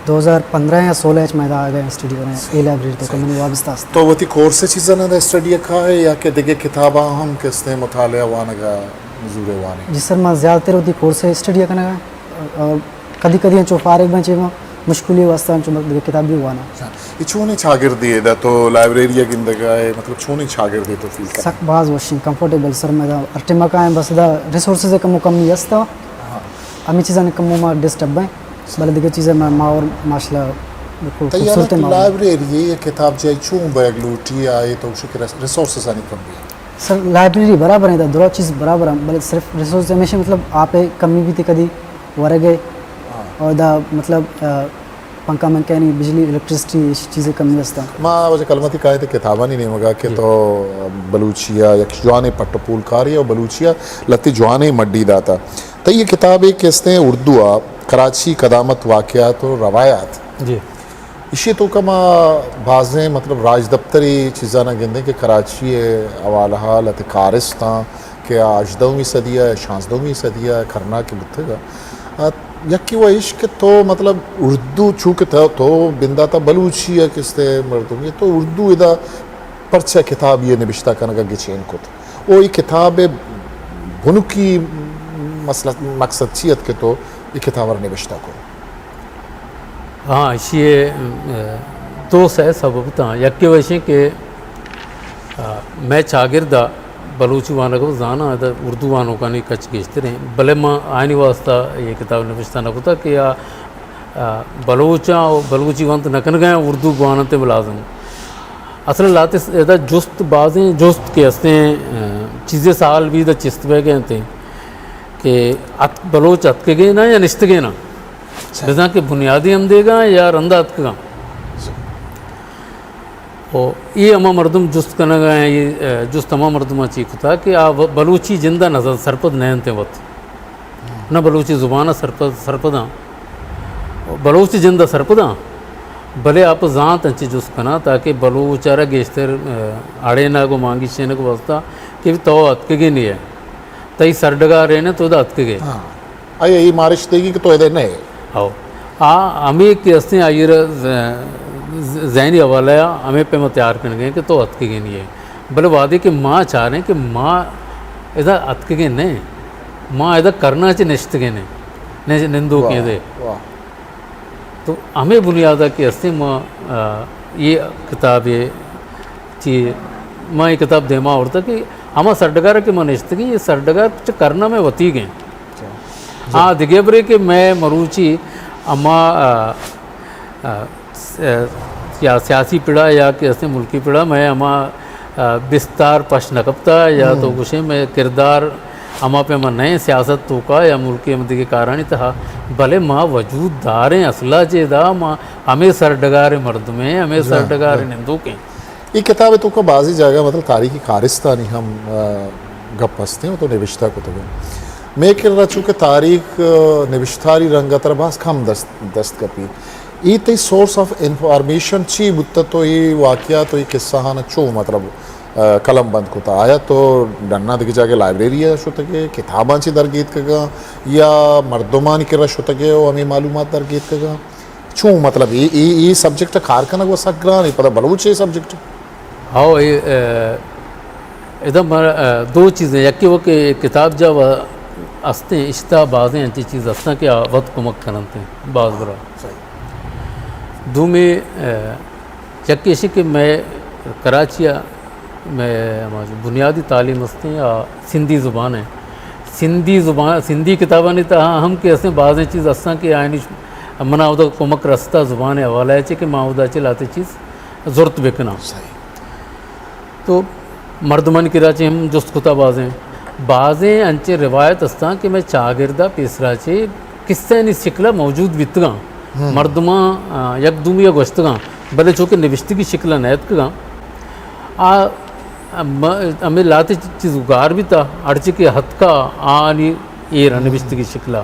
2015 या 16 में आ गए स्टडी करने ए लाइब्रेरी तो मैंने वाबस्ता तो वती कोर्स चीज़ें ना स्टडी का है या कि देखे किताबा हम किसने मुताले वाने का मजूरे वाने जी सर मैं ज़्यादातर होती कोर्स स्टडी करने गए और कभी कभी जो फारिग बचे में मुश्किल वास्ता जो मतलब किताब भी हुआ ना ये छोने छागिर दिए दा तो लाइब्रेरी या गिंदगा है मतलब छोने छागिर दिए तो फील सक बाज वॉशिंग कंफर्टेबल सर मैं दा अर्टिमा का है बस दा रिसोर्सेज कम यस्ता अमी चीज़ें कम में डिस्टर्ब है बल दिखे चीज़ें मैं माँ और माशला खूबसूरत लाइब्रेरी ये किताब जाए चूं बैग लूटी आए तो उसके रिसोर्सेज आने कम भी सर लाइब्रेरी बराबर है दो चीज़ बराबर है बल सिर्फ रिसोर्स हमेशा मतलब आप कमी भी थी कभी वरे गए और दा मतलब पंखा में क्या नहीं बिजली इलेक्ट्रिसिटी चीज़ें कम नहीं रस्ता माँ वजह कलमती का है तो किताबा नहीं मगा के तो बलूचिया या जवानी पट्टपूल कारी और बलूचिया लत्ती जवानी मड्डी दाता तो ये किताब एक किसने उर्दू कराची कदामत वाक़यात और रवायात जी इसी तो कमा बाज़ें मतलब राज दफ्तरी चीज़ा ना गिंदे कि कराची अवालहा लत कारिस था कि 18वीं सदिया 16वीं सदिया करना के बुद्धगा यकी वो इश्क तो मतलब उर्दू चूँकि था तो बिंदा था बलूची या किसते मर्दों ये तो उर्दू इदा परचा किताब ये निबिश्ता करने का गिचेन को था वो ये किताब बुनुकी मसला मकसद चीयत के तो ये किताब निबिश्ता को हाँ ये दो से सबब था यकी वैसे के मैं शागिर्दा बलूची वालों को जाना है उर्दू वालों का नहीं कच खींचते रहे भले माँ आने वास्ता ये किताब निबिश्ता न होता कि बलूचा और बलूची वंत नकन गए Urdu गानते मुलाजम aslında lates da just bazı just ke asne çize sal bir da çistve gente कि बलोच अतकेगे ना या निश्तगे ना जैसा कि बुनियादी हम देगा या रंदा अतकेगा और ये अमा मर्दम जुस्त करना गए ये जुस्त अमा मर्दमा चीख था कि आ बलूची जिंदा नजर सरपद नयनते वत ना बलूची ज़ुबाना सरपदा बलूची जिंदा सरपदा भले आप जात अंचे जुस्त करना ताकि बलूचारा गेस्तर आड़े ना को मांगी शेने को वास्ता कि तो अतकेगे नहीं है तई सरडगा रहे ने तो अतकेगे आइए ये मारिश देगी कि तो इधर नहीं आओ हमें कि असने आयर जहनी हवाला है हमें पे मैं तैयार करने गए कि तो अतकेगे नहीं है भले वादे कि माँ चाह रहे हैं कि माँ इधर अतकेगे नहीं माँ इधर करना चाहिए निश्तगे ने निंदो के दे तो हमें बुनियाद कि असने माँ ये किताब ये चीज माँ ये किताब देमा होता कि हमा सरडगार के मन इश्तगी ये सरडगार करना में वती गए हाँ दिखे बरे कि मैं मरूची अम्मा या सियासी पीड़ा या कि असने मुल्की पीड़ा मैं अम्मा बिस्तार पश नकबता या तो कुछ में किरदार अम्मा पे मैं नए सियासत तो का या मुल्की अमदी के कारण था भले माँ वजूद दारें असला जेदा माँ हमें सरडगार मर्द में हमें सरडगार निंदू के ये किताब तो का बाजी जगह मतलब तारीखी कारिस्तानी हम गप हंसते हैं तो निविश्ता को तो मैं कह रहा चूँकि तारीख निविश्तारी रंगतर बास कम दस्त कपी ये तो सोर्स ऑफ इंफॉर्मेशन ची बुत्ता तो ये वाकया तो ये किस्सा हाँ चो मतलब कलम बंद कोता आया तो डन्ना दिख जाके लाइब्रेरी है शो तक किताबां ची दरगीत का या मर्दमान के रश होता के हमें मालूमात दरगीत का चूँ मतलब ये सब्जेक्ट कारखाना को सग्रा नहीं पता बलूच ये सब्जेक्ट हाँ इधर दो चीज़ें यकी वो कि किताब जब अस्ते इश्ता बाज़ें अच्छी चीज़ अस्ता के वक्त को मक करते बाज़ बरा दो में यकी इसी कि मैं कराचिया में बुनियादी तालीम अस्ते या सिंधी ज़ुबान है सिंधी किताबा नहीं था हम के अस्ते बाज़ें चीज़ अस्ता के आयनी मना उदा कोमक रस्ता ज़ुबान हवाला है कि माउदा चलाते चीज़ ज़रूरत बेकना तो मर्दमन की राचे हम जुस्त खुता बाज़ें अंचे रिवायत अस्ता कि मैं चागिरदा पेसराचे किस्से नि शिकला मौजूद बितगा मर्दमा यकदूम या गोश्तगा भले चूँकि निविश्ती की शिकला नैत का हमें लाते चीज़ उगार भी था अड़चे के हथ का आनी ये निविश्ती की शिकला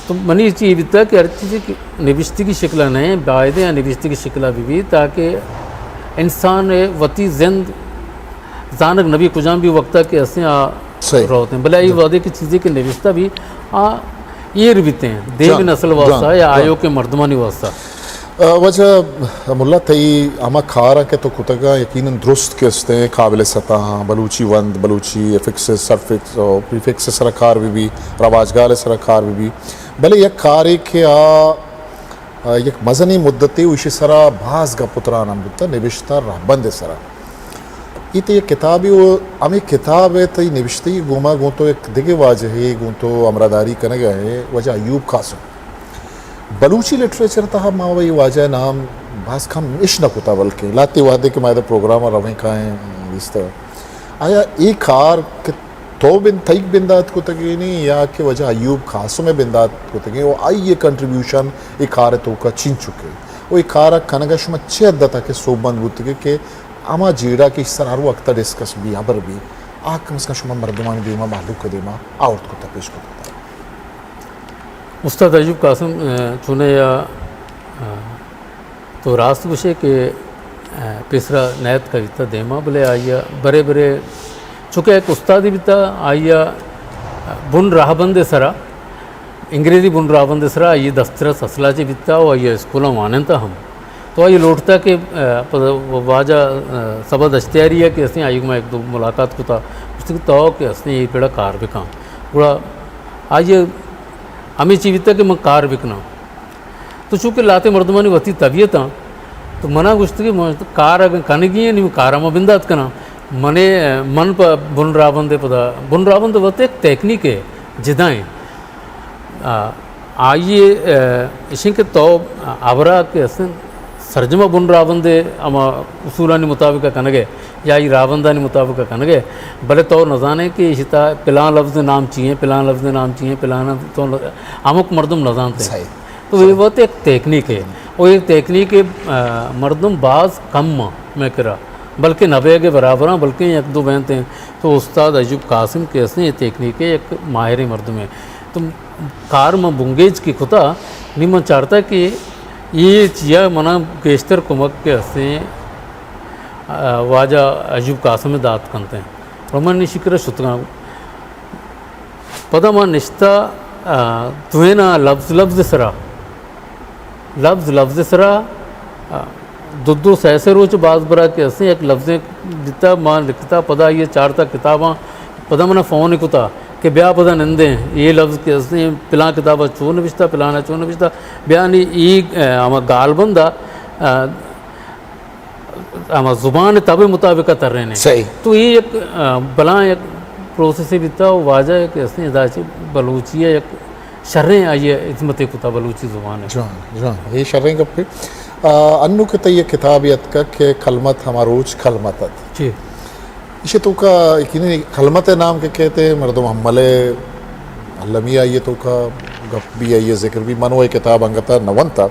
तो मनी चीज़ भी था कि हर चीज़ की निविश्ती की शिकला नहीं बायदे या निविश्ती की शिकला भी ताकि इंसान वती जिंद जानक नबी कुजाम भी वक्ता के ऐसे होते हैं भले ये वादे की चीज़ें की निविश्ता भी ये बीते हैं देव नस्ल वास्ता या आयो के मर्दमानी वास्ता वजह मुल्ला तई अमा खारा के तो कुतगा यकीनन दुरुस्त के हस्ते काबिल सतह बलूची वंद बलूची एफिक्स सरफिक्स और प्रीफिक्स सरकार भी रवाजगार सरकार भी भले यक कार के यक मजनी मुद्दती उशी सरा भास गा पुत्रा नाम बुत्ता निविश्ता रहबंद सरा ये तो ये किताबी वो हमें किताब है तो ये निविश्ती गुमा गो तो एक दिगे वाजह है गो तो अमरादारी करने गए है वजह अयूब कासम बलूची लिटरेचर था माँ वही वाजह नाम भास कम इश न कुता बल्कि लाते वादे के मायदा प्रोग्राम रवें कहाँ इस तरह आया एक कार के तो बिन तईक बिंदात को तक नहीं या कि वजह अयूब खासों में बिंदात को तक वो आई ये कंट्रीब्यूशन एक कार तो का छीन चुके वो एक कार कनगश में अच्छे अद्दा के सोबंद बुत के आमा जीड़ा के इस तरह वक्त डिस्कस भी यहाँ पर भी आग कम से कम शुमा मर्दमान दीमा मालूक को दीमा आउट को तपेश को उस्ताद अयूब कासिम चुने या तो रास्त विषय के पिसरा नैत कविता देमा बोले आइया बड़े बड़े चूँकि एक उस्तादी भी था आइया बुन राहबंदे सरा अंग्रेज़ी बुन राहबंदे सरा ये दस्तरस असलाचे भी था और ये स्कूलों माने था हम तो ये लौटता कि वाजा सबद अश्तियारी है कि असने आयु में एक दो मुलाकात को था उसकी तो कि असने ये पेड़ा कार बिका पूरा आज ये हमें चीविता कि मैं कार बिकना तो चूँकि लाते मर्दमानी वती तबीयत तो मना गुश्त की कार अगर कनगी है नहीं कार में बिंदात करना मने मन पर बुन रावंदे वत एक टेक्निक है जिदाएँ आइए इसी के तो आवरा के असन ಸರ್ಜಮ ಬುನ್ ರಾವಂದೆ ಅಮ ಉಸೂಲಾನಿ ಮುತಾಬಿಕ ಕನಗೆ या ये रावंदानी मुताबिक कनगे भले तो न जाने कि इशिता पिला लफ्ज़ नाम चाहिए पिला लफ्ज़ नाम चाहिए पिलाना तो अमुक मर्दम न जानते हैं। तो ये वो तो एक टेक्निक है और ये टेक्निक मर्दम बाज़ कम मैं करा बल्कि नबे के बराबर बल्कि एक दो बनते हैं। तो उस्ताद अयूब कासिम के असने ये टेक्निक है एक माहिर मर्द में। तो कार में बुंगेज की खुदा निमन चाहता कि ये चिया मना गेस्टर कुमक के असने वाजा अयूब कासिम दात कंते हैं रोमन शिकर शुतगा पदमा निश्ता तुवेना लफ्ज़ सरा दुद्दू सैसे रोच बाज बरा के असने एक लफ्ज़ जितना मान लिखता पदा ये चारता किताबा पदा मना फ़ोन कुता कि ब्याह पदा नंदे ये लफ्ज़ के असने पिला किताबा चो नविश्ता पिलाना चो नविश्ता ब्यानी ई आमा गाल बंदा आमा ज़ुबान तब मुताबिक तर रहे हैं। सही। तो ये एक बला एक प्रोसेस बिता वाजा एक असने दाची बलूचिया एक शर्रें आइए इस्मत कुता बलूची ज़ुबान है। जान ये शर्रें कब पे अन्नु के तय किताबियत का के कलमत हमारोच कलमतत जी इसे तो का इतनी कलमत नाम के कहते हैं मर्दम हमले अल्लमिया ये तो का गप भी है ये जिक्र भी मनो ये किताब अंगता नवंता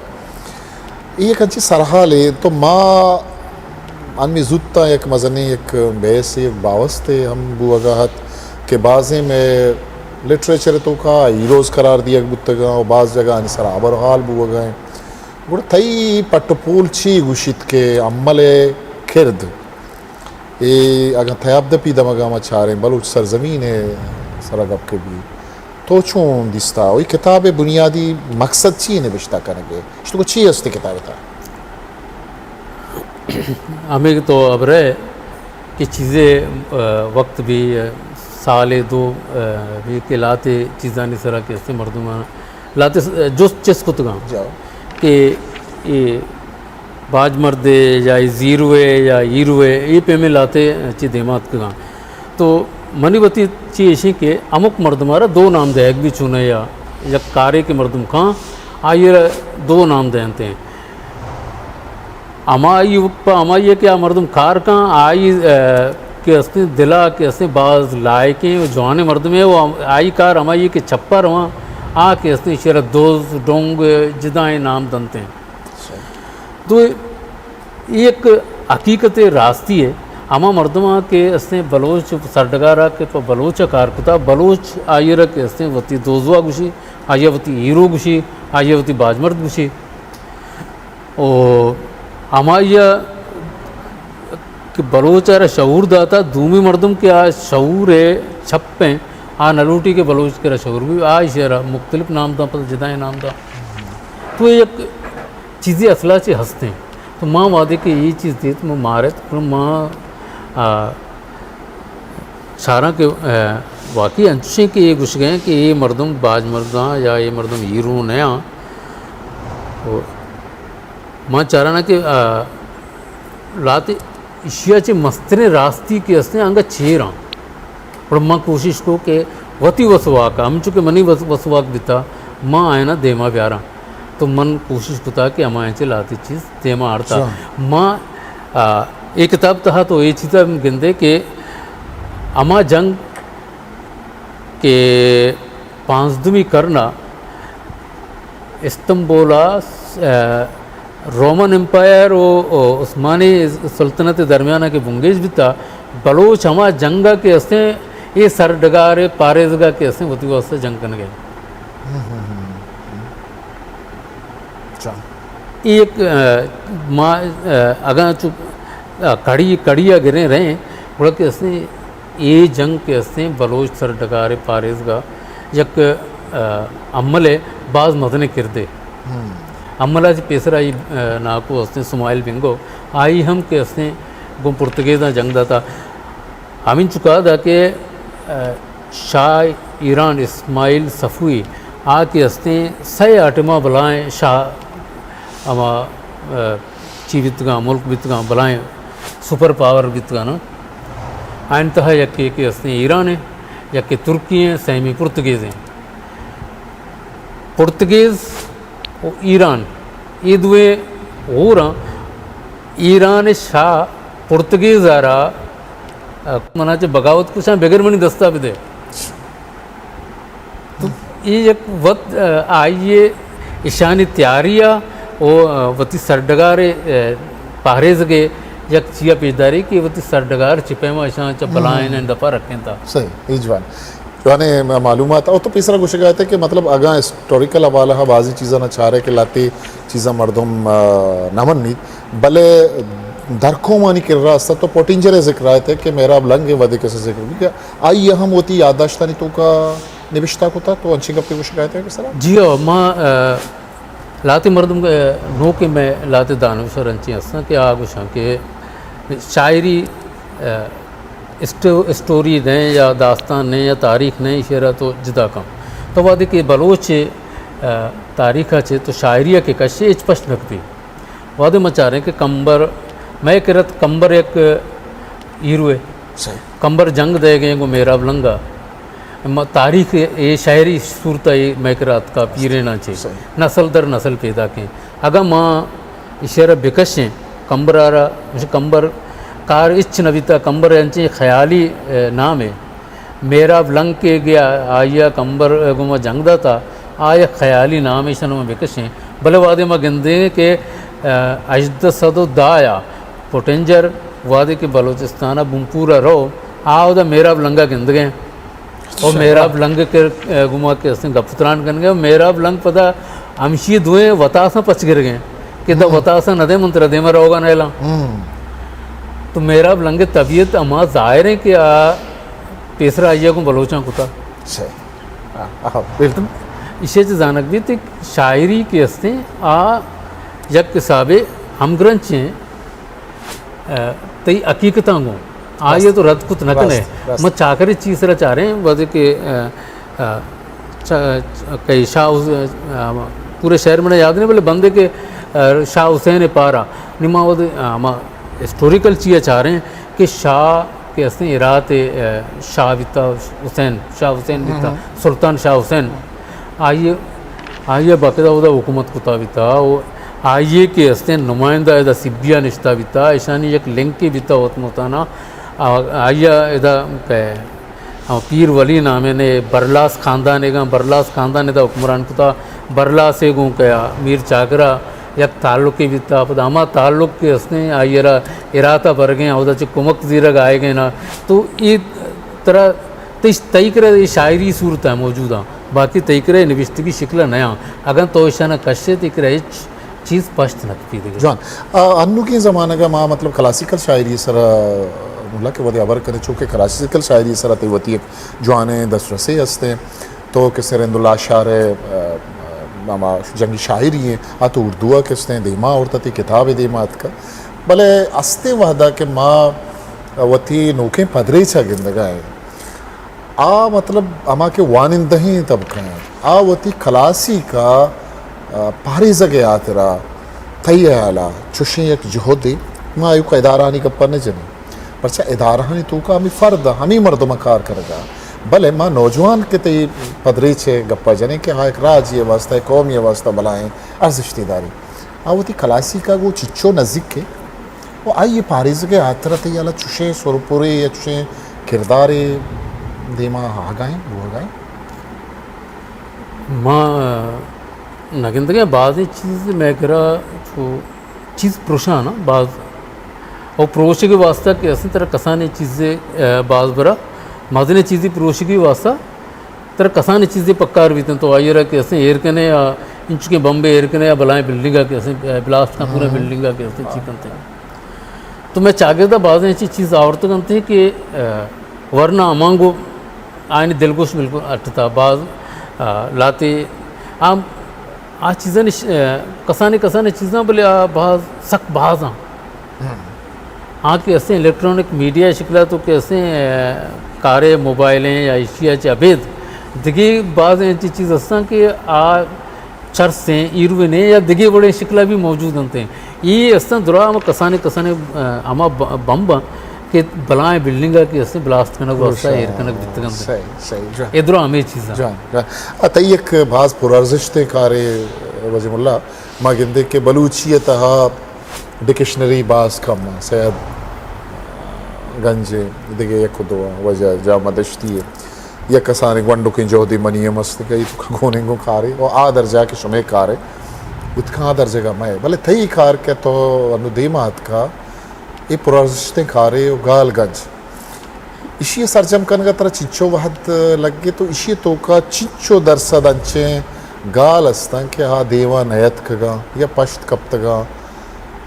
ये कंची सरहा ले तो माँ आदमी जुत्ता एक मजनी एक बेस एक बावस्ते हम बुआगाहत के बाज़े में लिटरेचर तो का हीरोज़ करार दिया बुतगा और बाज़ जगह अनसर आबर हाल बुआगा है गुड़ थई पटपूल ची गुशित के अम्मले खिर्द ये अगर थयाब दपी दमगा मचारे बलूच सरजमीन है सरगप के भी तो चूं दिस्ता वही किताब बुनियादी मकसद ची ने बिश्ता करेंगे इसको ची हस्ते किताब था हमें तो अब रहे कि चीज़ें वक्त भी साले दो भी के लाते चीज़ा नहीं सरा के इससे मर्दुमा लाते जो चेस को तगा जाओ कि ये बाज मर्दे या ज़ीरुए या ईरुए ये पे में लाते ची देमात का तो मनी बती ची ऐसी के अमुक मर्दमारा दो नाम दे एक भी चुने या कारे के मर्दम कहाँ आइए दो नाम देते हैं अमाई अमाइए क्या मर्दम कार का आई के असने दिला के असने बाज लाए के जवाने मर्द में वो आई कार अमाइए के छप्पर वहाँ आ के असने शेर दोज डोंग जिदाएँ नाम दनते हैं। तो एक हकीकत रास्ती है अमा मर्दमा के असने बलोच सरडगारा के बलोच कारकुता बलोच आयर के असने वती दोजुआ गुशी आयवती हीरो गुशी आयवती बाजमर्द गुशी और अमाया कि बलोचार शऊर दाता दूमी मर्दम के आ शऊर है छप्पे आ नलूटी के बलोच के शऊर भी आ शेरा मुख्तलिफ नाम था पता जिदाएँ नाम था। तो एक चीज़ें असला से हंसते हैं तो माँ वादे के ये चीज़ थी तो मैं मारे तो माँ सारा के वाकई अंशे के ये घुस गए कि ये मर्दम बाज मर्दा या ये मर्दम हीरो नया माँ चाराना के लाते इशियाचे मस्तने रास्ती के असने अंगा चेरा और माँ कोशिश को के वती वसवाक हम चुके मनी वसवाक बिता माँ आए ना देमा प्यारा तो मन कोशिश कुता कि हमारे से लाती चीज़ देमा आड़ता माँ एक किताब था तो ये चीज़ हम गिनते कि अमा जंग के पांचदमी करना इस्तंबोला रोमन एम्पायर और उस्मानी सल्तनत दरमियाना के बुंगेज भी था बलोच हमा जंगा के असने ये सरडगारे पारेजगा के असने वती वास्ते जंग करने गए। एक माँ अगर चुप कड़िया गिरे रहे बोला कि असने ये जंग के असने बलोच सरडगारे पारेजगा यक अम्मले बाज मदने किरदे अम्मला जी पेसरा आई नाको असने सुमाइल बिंगो आई हम के असने गो पुर्तगेज़ा जंग दाता हमिन चुका था कि शाह ईरान इस्माइल सफ़ुई आ के असने सही आटमा बलाएँ शाह अमा ची बितगा मुल्क बितगा बलाएँ सुपर पावर बितगा ना आइन तहा यके के असने ईरान है यके तुर्की हैं सहमी पुर्तगेज़ हैं पुर्तगेज़ और ईरान ये दुए हो रहा ایران شاہ پرتگیز آرا مناچے بغاوت کچھ بغیر منی دستاویز ہے تو یہ ایک وقت آئیے ایشانی تیاریہ او وتی سردگار پہریز کے یک چیا پیشداری کی وتی سردگار چپیما ایشان چا بلائن دفع رکھیں تھا صحیح ایجوان جوانے معلومات اور تو پیسرا کچھ گئے تھے کہ مطلب اگاں ہسٹوریکل حوالہ ہے بعضی چیزاں نہ چاہ رہے کہ لاتی چیزاں مردم نمن نہیں بلے درکوں مانی کر رہا تھا تو پوٹنجر ذکر آئے تھے کہ میرا اب لنگ ہے ودے کیسے ذکر بھی آئی اہم ہوتی یادداشتانی تو کا نوشتہ کو تھا تو انچی گپ کی کچھ گئے تھے کس طرح جی ہاں ماں لاتے مردم نو کہ میں لاتے دانوشر انچی ہستاں کہ آگوشاں کہ شاعری اسٹوری نہیں یا داستان نہیں یا تاریخ نہیں شعرہ تو جدا کم تو وعدے کہ بلوچ تاریخہ چھے تو شاعریہ کے کشے اچ پشت نکتی وعدے میں چاہ رہے ہیں کہ کمبر میں کرت کمبر ایک ہیرو ہے کمبر جنگ دے گئے گو میرا بلنگا تاریخ یہ شاعری صورتہ میں کرات کا پیرینا چھے نسل در نسل پیدا کیں اگر ماں شعرہ بکشیں کمبر آ رہا مجھے کمبر کار اچھ نویتا کمبر انچے خیالی نام ہے میرا لنگ کے گیا آیا کمبر گما جنگ دا تھا آیا خیالی نام ہے شنو میں بکشیں بلے وعدے میں گندیں کہ اجد صدو دایا پوٹنجر وعدے کے بلوچستانہ بمپورا رو آؤ دا میرا لنگا گند گئے اور میرا لنگ کے گما کے اس نے گپتران کر گئے میرا لنگ پتا ہمشی دوئیں وطاساں پچ گر گئے کہ دا وطاساں ندے منتر دے میں روگا نیلا تو میرا لنگ طبیعت اما ظاہر ہے کہ پیسرا آئیہ کو بلوچاں کتا اسے جانک بھی تک شاعری کے ہستے یک کسابے ہم گرنچ ہیں تی حقیقتاں گوں آئیے تو رد کت نکن ہے میں چاکری چیز رہا چاہ رہے ہیں وعدے کہ کئی شاہ پورے شہر میں یاد نہیں بلے بندے کے شاہ حسین پارا نما وعدے ہسٹوریکل چیزیں چاہ رہے ہیں کہ شاہ کے ہستے ارات شاہ بیتا حسین شاہ حسین بیتا سلطان شاہ حسین آئیے باقاعدہ ودا حکومت کتا بیتا آئیے کے ہستے نمائندہ ادا سبیہ نشتہ بیتا ایشانی یک لنک کی بیتا ہوت موتانا آئیے ادا پیر ولی نامے نے برلاس خاندان گا برلاس خاندان ادا حکمران کتا برلاس گوں کیا میر چاکرہ یک تعلق کی بیتا پداما تعلق کے ہستے آئیے اراتہ بر گئے اودا چھ کمک زیرگ آئے گئے نا تو یہ طرح تیکرہ یہ شاعری صورت ہے موجودہ باقی تیکرہ نوشتگی شکلہ نیا اگر تو ایشانہ کشے تیکرہ ایچ چیز پشت نکتی دیگا جوان انو کی زمانہ کا ماں مطلب کلاسیکل شاعری سر ملا کے ودی عبر کرے چونکہ کلاسیکل شاعری سر تیوتی ایک جوانے دس رسے ہستے تو کسی رند اللہ شعر ماما جنگی شاعری ہیں آتو اردوہ کستے ہیں دیما اورتا تھی کتاب دیمات کا بلے استے وحدہ کہ ماں وطی نوکیں پدری چھا گندگا ہے مطلب اما کے وانندہیں طبقہ ہیں وطی کلاسی کا پاری زگے آترا تھی اعلیٰ چوشیں یک جہد ماں ایو کا ادارانی کپر نہیں جنی پرچہ ادارانی تو کا ہمیں فرد ہمیں مردم کار کر گا بلے ماں نوجوان کے تی پدری چھے گپا جنے کہ ایک راج یہ واسطہ قوم یہ واسطہ بلائیں ارزشتی داری وطی کلاسی کا وہ چچو نزدیک کے وہ آئیے پاری زگے آترا تھی اعلیٰ چوشیں سرپوری یا چوشیں کرداری دیما آگائیں وہ آگائیں ماں نگندگی بعض چیز میں کرا چیز پروشا نا بعض اور پروشی کے واسطہ کہ اسی طرح کسانے چیزیں بعض برا مازنے چیزیں پروشی کی واسطہ طرح کسانے چیزیں پکار بھی تھیں تو آئیے رہا کہ اسے ایئر کنے یا انچ کے بمبے ایئر کنے یا بلائیں بلڈنگا کے اسے بلاسٹ کا پورا بلڈنگا کے اسے چیکنتے ہیں تو میں چاہتے تھا بعض ایسی چیز آورت کرتے ہیں کہ ورنہ امانگو آئینی دلگوش بالکل اٹھتا بعض لاتے عام آج چیزیں کسانے چیزاں بلے بعض سخت بعض کے ایسے الیکٹرانک میڈیا شکلہ تو کیسے کارے موبائلیں یا اشیاء چابید دگی بعض ایسی چیز ہستاں کہ چرس ہیں ایروے نے یا دگی بڑے شکلہ بھی موجود ہوتے ہیں یہ ہستاں درا ہم کسانے ہما بمب کہ بلائیں بلڈنگا کی ہستے بلاسٹ کنک واسطہ ایر کنک دیتگم دیں یہ درا ہمیں چیزاں تی ایک بعض پرارزشتے کارے وجم اللہ ما گندے کہ بلوچیتہا डिक्शनरी बास कम सैयद गंज दिगे यकुदो वजह जामा दश्ती या कसाने वंडो की जोदी मनी मस्त गई तो गोनेंगो खारे और आ दर्जा के शुमे कारे इतना दर्जे का मैं भले थई कार के तो अनुदीमात का ये पुरास्ते खारे और गालगंज इशी सरजम कनगा तरह चिच्चो वहद लगे तो इशी तो का चिच्चो दरसद अंचे गाल अस्तां के हा देवा नयत कगा या पश्त कप्तगा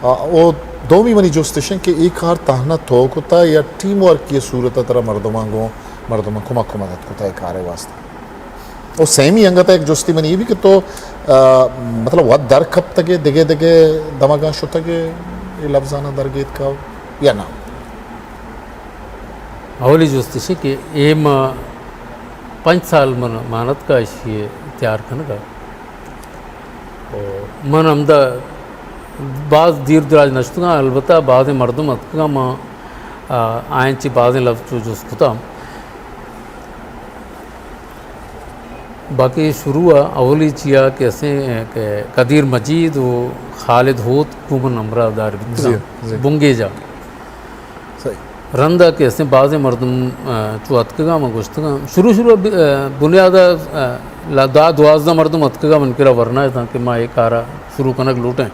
वो दोमी मनी जो स्टेशन के एक कार ताहना थोक होता या टीम वर्क की सूरत तरह मर्दमा कुमा मदद होता है कार वास्ते और सेम ही अंगता एक जोस्ती मनी भी कि तो मतलब वह दर कब तक दिगे दिगे दमागा शो तक ये लफ्जाना दरगीत का या ना अवली जोस्ती से कि एम 5 साल मन मानत का इसी तैयार करने का मन हमदा बाज़ दीर दराज नश्तुगा अलबत्ता बाज़ मर्दम अतका माँ आयंची बाज़ लफ्ज़ जो उसकुता बाकी शुरू अवली चिया कैसे के कदीर मजीद वो खालिद होत कुमन अमरादार बुंगे जा सही रंदा कैसे बाज़ मर्दम चो अतका माँ गुश्तगा शुरू बुनियादा दा दुआज़ा मर्दम अतका मन किरा वरना है ताकि माँ एक आरा शुरू कनक लूटें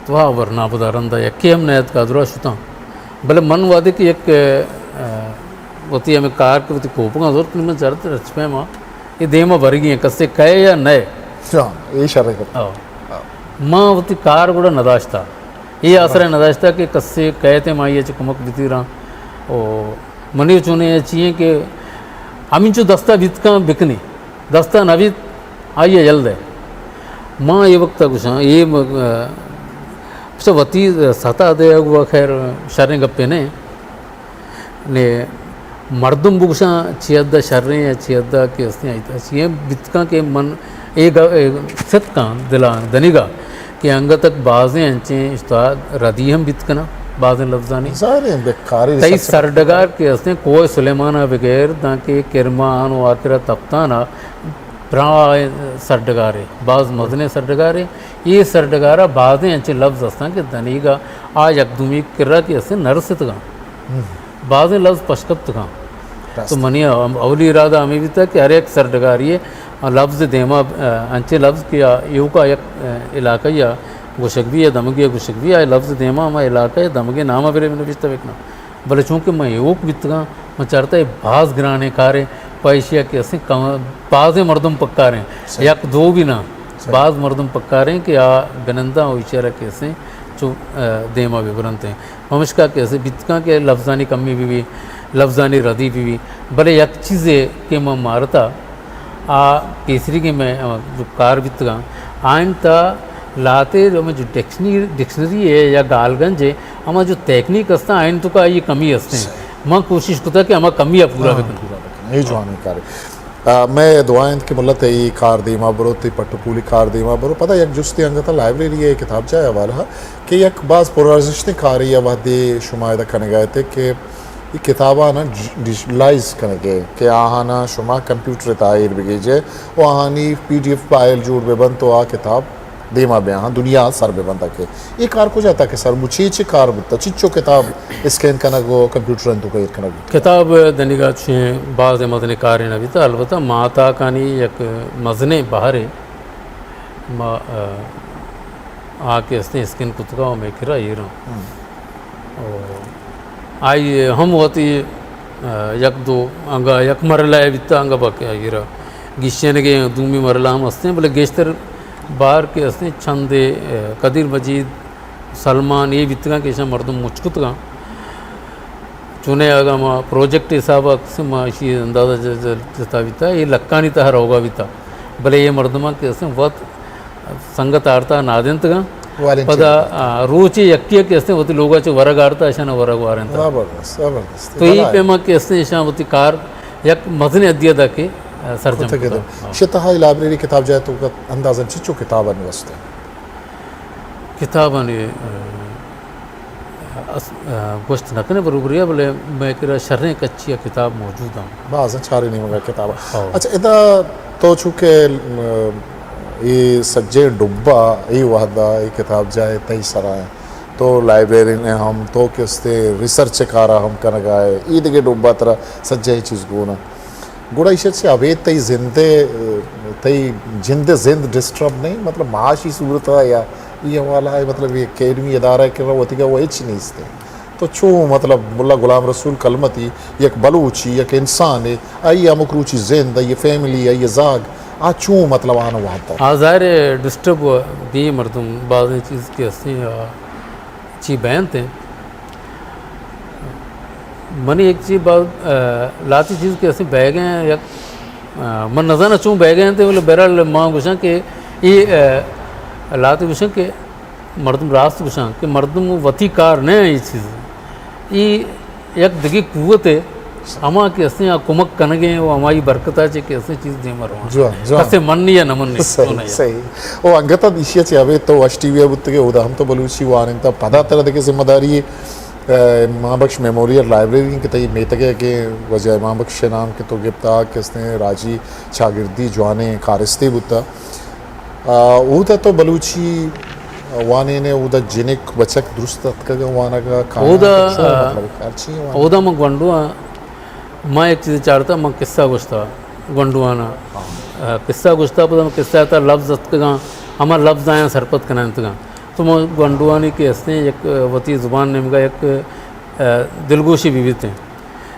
तो वह वरना बदारंदा यके हम नयत का दुरा शुता भले मन वादे कि एक वती हमें कार के वती कोपगा जोर कि मैं जरूरत रचपे माँ ये देमा वर्गी है कस्से कहे या नए हाँ ये शर्त है माँ वती कार गुड़ा नदाश्ता ये आसरा नदाश्ता कि कस्से कहते माँ ये चुकमक बीती रहा ओ मनी चुने चाहिए कि हम चो दस्ता बीत का बिकनी दस्ता नवीत आइए जल्द है माँ ये वक्त कुछ ये अच्छा वती सता दे हुआ खैर शर्रे गप्पे ने मर्दम बुगशा चियद्दा शर्रे या चियद्दा के उसने आई था ये बितका के मन एक सत का दिला दनिगा कि अंग तक बाज़ें अंचे इस्ताद रदीहम बितकना बाज़ें लफ्ज़ानी सारे बेकारी तई सरडगार के उसने कोई सुलेमाना बगैर ताकि किरमान व आखिरा तप्ताना प्राय सरडगारे बाज़ मजने सरडगारे ये सरडगारा बाज़ें अंचे लफ्ज़ अस्ता कि दनीगा आज अकदुमी किर्रा के असे नरसित गा बाज़ें लफ्ज़ पशकप्त गा तो मनी अवली इरादा हमें भी था कि हर एक सरडगारी लफ्ज़ देमा अंचे लफ्ज़ किया यू का एक इलाका या गुशकवी या दमगी या गुशकवी या लफ्ज़ देमा हमारा इलाका या दमगे नामा फिर मैंने बिस्ता बेकना भले चूँकि मैं योग बितगा मैं चाहता है बाज़ गिराने कारे पैशिया के असें बाज़ मर्दम पक्का रहे या दो भी ना बाज़ मर्दम पक्का रहे कि आ गनंदा और इशारा के असें जो देमा भी बनते हैं ममशका के असे बितका के लफ्ज़ानी कमी भी लफ्ज़ानी रदी भी भले एक चीज़ें के मैं मारता आ केसरी के मैं जो कार बितगा आइन ता लाते जो मैं जो डिक्शनरी है या गालगंज है हमारा जो टेक्निक अस्ता आइन तो का ये कमी हंसते हैं मैं कोशिश करता कि हमारा कमी पूरा ये जो आने कार मैं दुआएं की मुल्लत है ये कार दीमा बरो ती पट्टपूली कार दीमा बरो पता एक जुस्ती अंगता लाइब्रेरी है किताब जाए हवाला कि एक बाज़ पुराजिश्ते कारी या वादे शुमायदा करने गए थे कि ये किताबा ना डिजिटलाइज करने के कि आहाना शुमा कंप्यूटर तायर बिगेजे वो आहानी PDF फाइल जोड़ बेबन तो आ किताब देमा बे हाँ दुनिया सर बेबन तक ये कार को जाता कि सर मुझे कार बुता चिच्चो किताब स्कैन करना गो कंप्यूटर तो कहीं करना किताब दनिगा छे बाज़ मजने कार नबी था अलबत्ता माता कानी एक मजने बाहर मा आके इसने स्किन कुतगा में किरा ये रहा आई हम होती यक दो अंगा यक मरला है बिता अंगा बाकी आई रहा गिश्चन के दूमी मरला हम हंसते हैं बोले गेस्टर बाहर के हंसते छंदे कदीर मजीद सलमान ये बितगा के ऐसा मर्दम मुचकुतगा चुने आगा माँ प्रोजेक्ट हिसाब से माँ इसी अंदाज़ा जता बिता ये लक्का नहीं तहर होगा बिता भले ये मर्दमा के हंसते वत संगत आरता नादंतगा पदा रोचे यक्किया के हंसते वती लोगा चे वरग आरता ऐसा ना वरग वारें ज़बरदस्त तो ये पे माँ के हंसते ऐसा वती कार यक मजने अध्यदा के सरजम शितहा लाइब्रेरी किताब जाए तो अंदाज़न चिच्चो किताब अनवस्ते किताब ने गोश्त नकने बरूबरिया बोले मैं किरा शर्रें कच्ची किताब मौजूद हूँ बाज़ छारी नहीं मगर किताब अच्छा इदा तो चूँकि ये सज्जे डुब्बा ये वहदा ये किताब जाए तई सरा है تو لائبریرین ہم تو کستے ریسرچ کارا ہم کنگائے عید کے ڈوبا طرح سجے چیز گونا گوڑا عشت سے ابھی تی زندے تی جند زند ڈسٹرب نہیں مطلب معاشی صورت ہے یا یہ والا ہے مطلب یہ اکیڈمی ادارہ کر رہا ہوتی کہ وہ اچ نہیں ستے تو چوں مطلب ملا غلام رسول کلمتی یک بلوچی یک انسان ہے آئی امکروچی زند آئی فیملی آئی زاگ آ چوں مطلب آنا وہاں پر ظاہر ڈسٹرب دی مردم بعض چیز کی ہستی چی بیان تھے منی ایک چیز بات لاتی چیز کی ہستی بہ گئے ہیں یا من نظر چوں بہ گئے ہیں تو بولے بہرحال ماں گوشاں کہ یہ لاتی گوشاں کہ مردم راست گوشاں کہ مردم وطی کار نہیں ہے یہ چیز یہ یک دگی قوت ہے ہما کہ ہستی کمک کنگیں وہ ہماری برکتہ چے کہ ہستی چیز دے مروا کسے مننی یا نمنی صحیح وہ انگتا دیشیا چے ابھی تو وش ٹی وی بودتے کہ ہم تو بلوچی وانن تا پدا طرح دے ذمہ داری ہے امام بخش میموریل لائبریری کے تئی میتگے کے وجہ امام بخش نام کے تو گپتا کس نے راجی شاگردی جوانے کارستے بودتا اوتا تو بلوچی وانے نے اودا جنک بچک درست کا وانا کا کھانا اودا میں گونڈوا میں ایک چیز چاہتا میں قصہ گوشتا گونڈوانا قصہ گوشتا پتہ میں قصہ آتا لفظ اتگاں ہما لفظ آیا سرپت کنا انتگاں تو میں گونڈوانی کے ہستے ایک وطی زبان نمگا ایک دلگوشی بھی تھے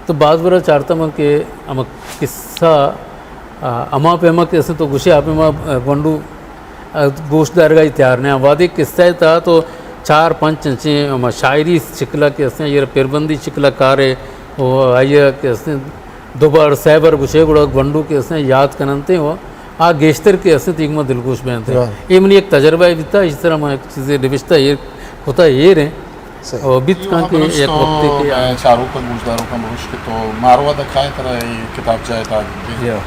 تو بعض برا چاہتا میں کہ اما قصہ اما پہ اما کے ہستے تو گوشی آپ اما گونڈو گوشت دارگاہی تیار نہیں وادی قصہ تھا تو 4-5 چنچیں شاعری شکلہ کے ہستے یہ پیربندی شکلہ کارے وہ آئیے کہ ہستے دوبار سیبر گوشے گوڑا گونڈو کے ہستے یاد کننتے وہ گیشتر کے ہستے تیک میں دلگوش بین تھے یہ منی ایک تجربہ بھی تھا اس طرح میں ایک چیزیں نوشتہ یہ ہوتا یہ رہے اور بیت کہاں کہ ایک وقت کے چاروں کا گوشداروں کا مروش کے تو ماروا دکھائے طرح یہ کتاب جائے تھا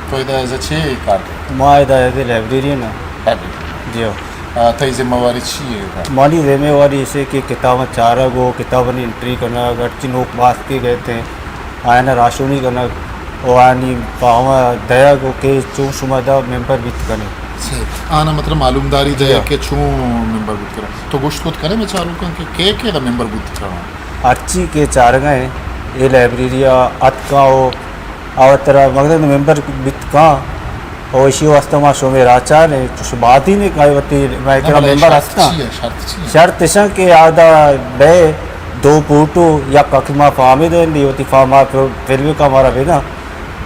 تو ادھا ایسا چھے کار ماں ادھا ایسے لائبریرین ہے جی تھی ذمہ واری چھی ہے مانی ذمہ واری اسے کہ کتابیں چارہ گو کتابیں انٹری کرنا اگرچہ نوک باس کے گئے تھے آئینہ راشونی کرنا اور آنی پاہما دیا گو کہ چون شما دا ممبر بیت کرنے آنا مطلب معلوم داری دیا کہ چون ممبر بیت کرنا تو گوشت خود کرے میں چاروں کن کہ کے دا ممبر بیت کرنا اچھی کے چار گئے یہ لائبریریا اتکا ہو آواترہ مقدر ممبر بیت کان اور اسی واسطہ ماں شو میں راچار ہے تو بات ہی نہیں کہا ہوتی میں کہا ممبر ہستا شرط شاں کہ آدھا بے 2 پوٹو یا ککما فاہمی دیں دی ہوتی فاہمہ پھر بھی کا ہمارا بھی نا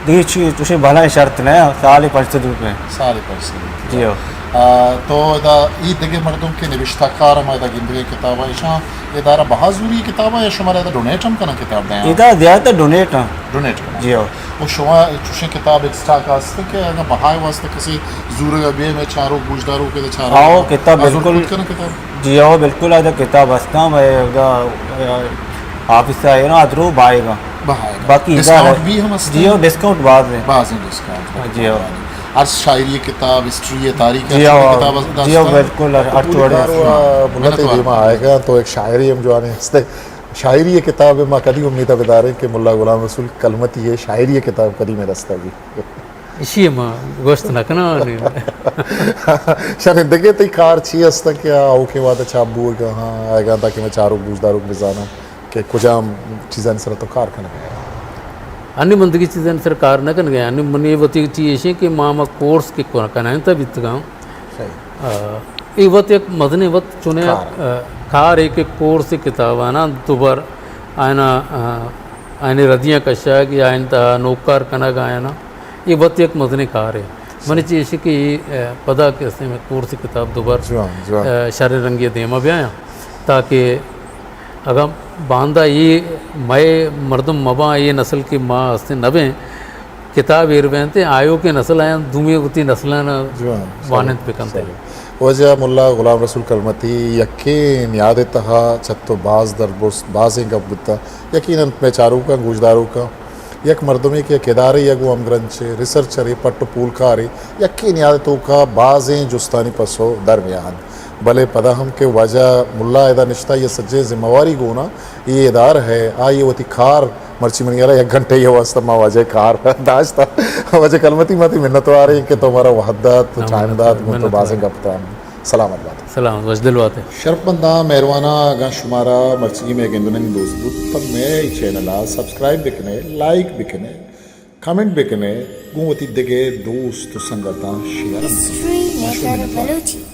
دیکھ تُشے بھلا شرط نہیں سال 500 روپے سال 500 جی ہو تو ادا عید دگے مردم کے نوشتہ کار ہم ادا گندگے کتابہ ایشاں ادارہ بہت ضروری کتابہ یا شمار ادا ڈونیٹ ہم کنا کتاب دیں ادھا دیا تا ڈونیٹ ہاں ڈونیٹ کنا جی ہو وہ شما چوشے کتاب ایکسٹرا کاستے کہ اگر بہائے واسطے کسی زور گبیے میں چاروں گوشداروں کے چاروں آؤ کتاب بالکل جی ہو بالکل آدھا کتاب ہستا میں آفس سے آئے نا ادھرو بھائے گا باقی ڈسکاؤنٹ بھی ہم جی ہو ڈسکاؤنٹ بعد میں بعض ڈسکاؤنٹ جی ہو عرض شاعری کتاب ہسٹری تاریخ جی ہو بالکل ارتھ بلتے دیما آئے گا تو ایک شاعری ہم جو آنے ہستے شاعری کتاب ماں کدی امید بدارے کہ ملا غلام رسول کلمتی ہے شاعری کتاب کدی میں رستہ بھی اسی ماں گوشت نکنا شرندگے تی کار چھی ہستا کیا آؤ کے بعد اچھا ابو کہ ہاں آئے گا تاکہ میں چاروں گوشداروں کو بزانا کہ کجام چیزیں سر تو کار کرنا گیا अन्य मंदगी चीज़ें सरकार न कन गया अन्य मनी वती चीज़ है कि मामा कोर्स के कनाएं तब इतगांव ये वत एक मदने वत चुने कार एक कोर्स किताब आना दोबार आयना आयने रदियाँ कशा कि आयन ता नौकार कना गायना ये वत एक मदने कार है मनी चीज़ कि पदा कैसे में कोर्स किताब दोबार शारे रंगे देमा भी आया ताकि अगर बांदा ये मय मर्दम मबा ये नस्ल की माँ हस्ते नबे किताब इरवेंते आयो के नस्ल आया दुमी उती नस्लन वानंत पे कम थे वजह मुल्ला गुलाम रसूल कलमती यकीन याद तहा छत्तो बाज दरबोस बाजें गबुत्ता यकीनन में चारों का गुजदारों का यक मर्दमी के केदारे यगु अमग्रंचे रिसर्चर पट्ट पूलकारी यकीन याद तो का बाजें जुस्तानी पसो दरमियान भले पदा हम के वजह मुल्ला एदा निश्ता ये सज्जे जिम्मेवारी गोना ये इदार है आ ये वती खार मर्ची मन गया 1 घंटे ये वास्ता मा वजह खार दाश्ता वजह कलमती माती मिन्नत आ रही कि तुम्हारा वहदत चांदात मुतो बाजें गपता सलामत बात सलाम वजदिलवाते शरपंदा मेहरवाना गा शुमारा मर्चगी में गेंदुनंग दोस्त तब मैं ई चैनल सब्सक्राइब बिकने लाइक बिकने कमेंट बिकने गुवती दिगे दोस्त संगता शेयर हिस्ट्री मेकर बलूची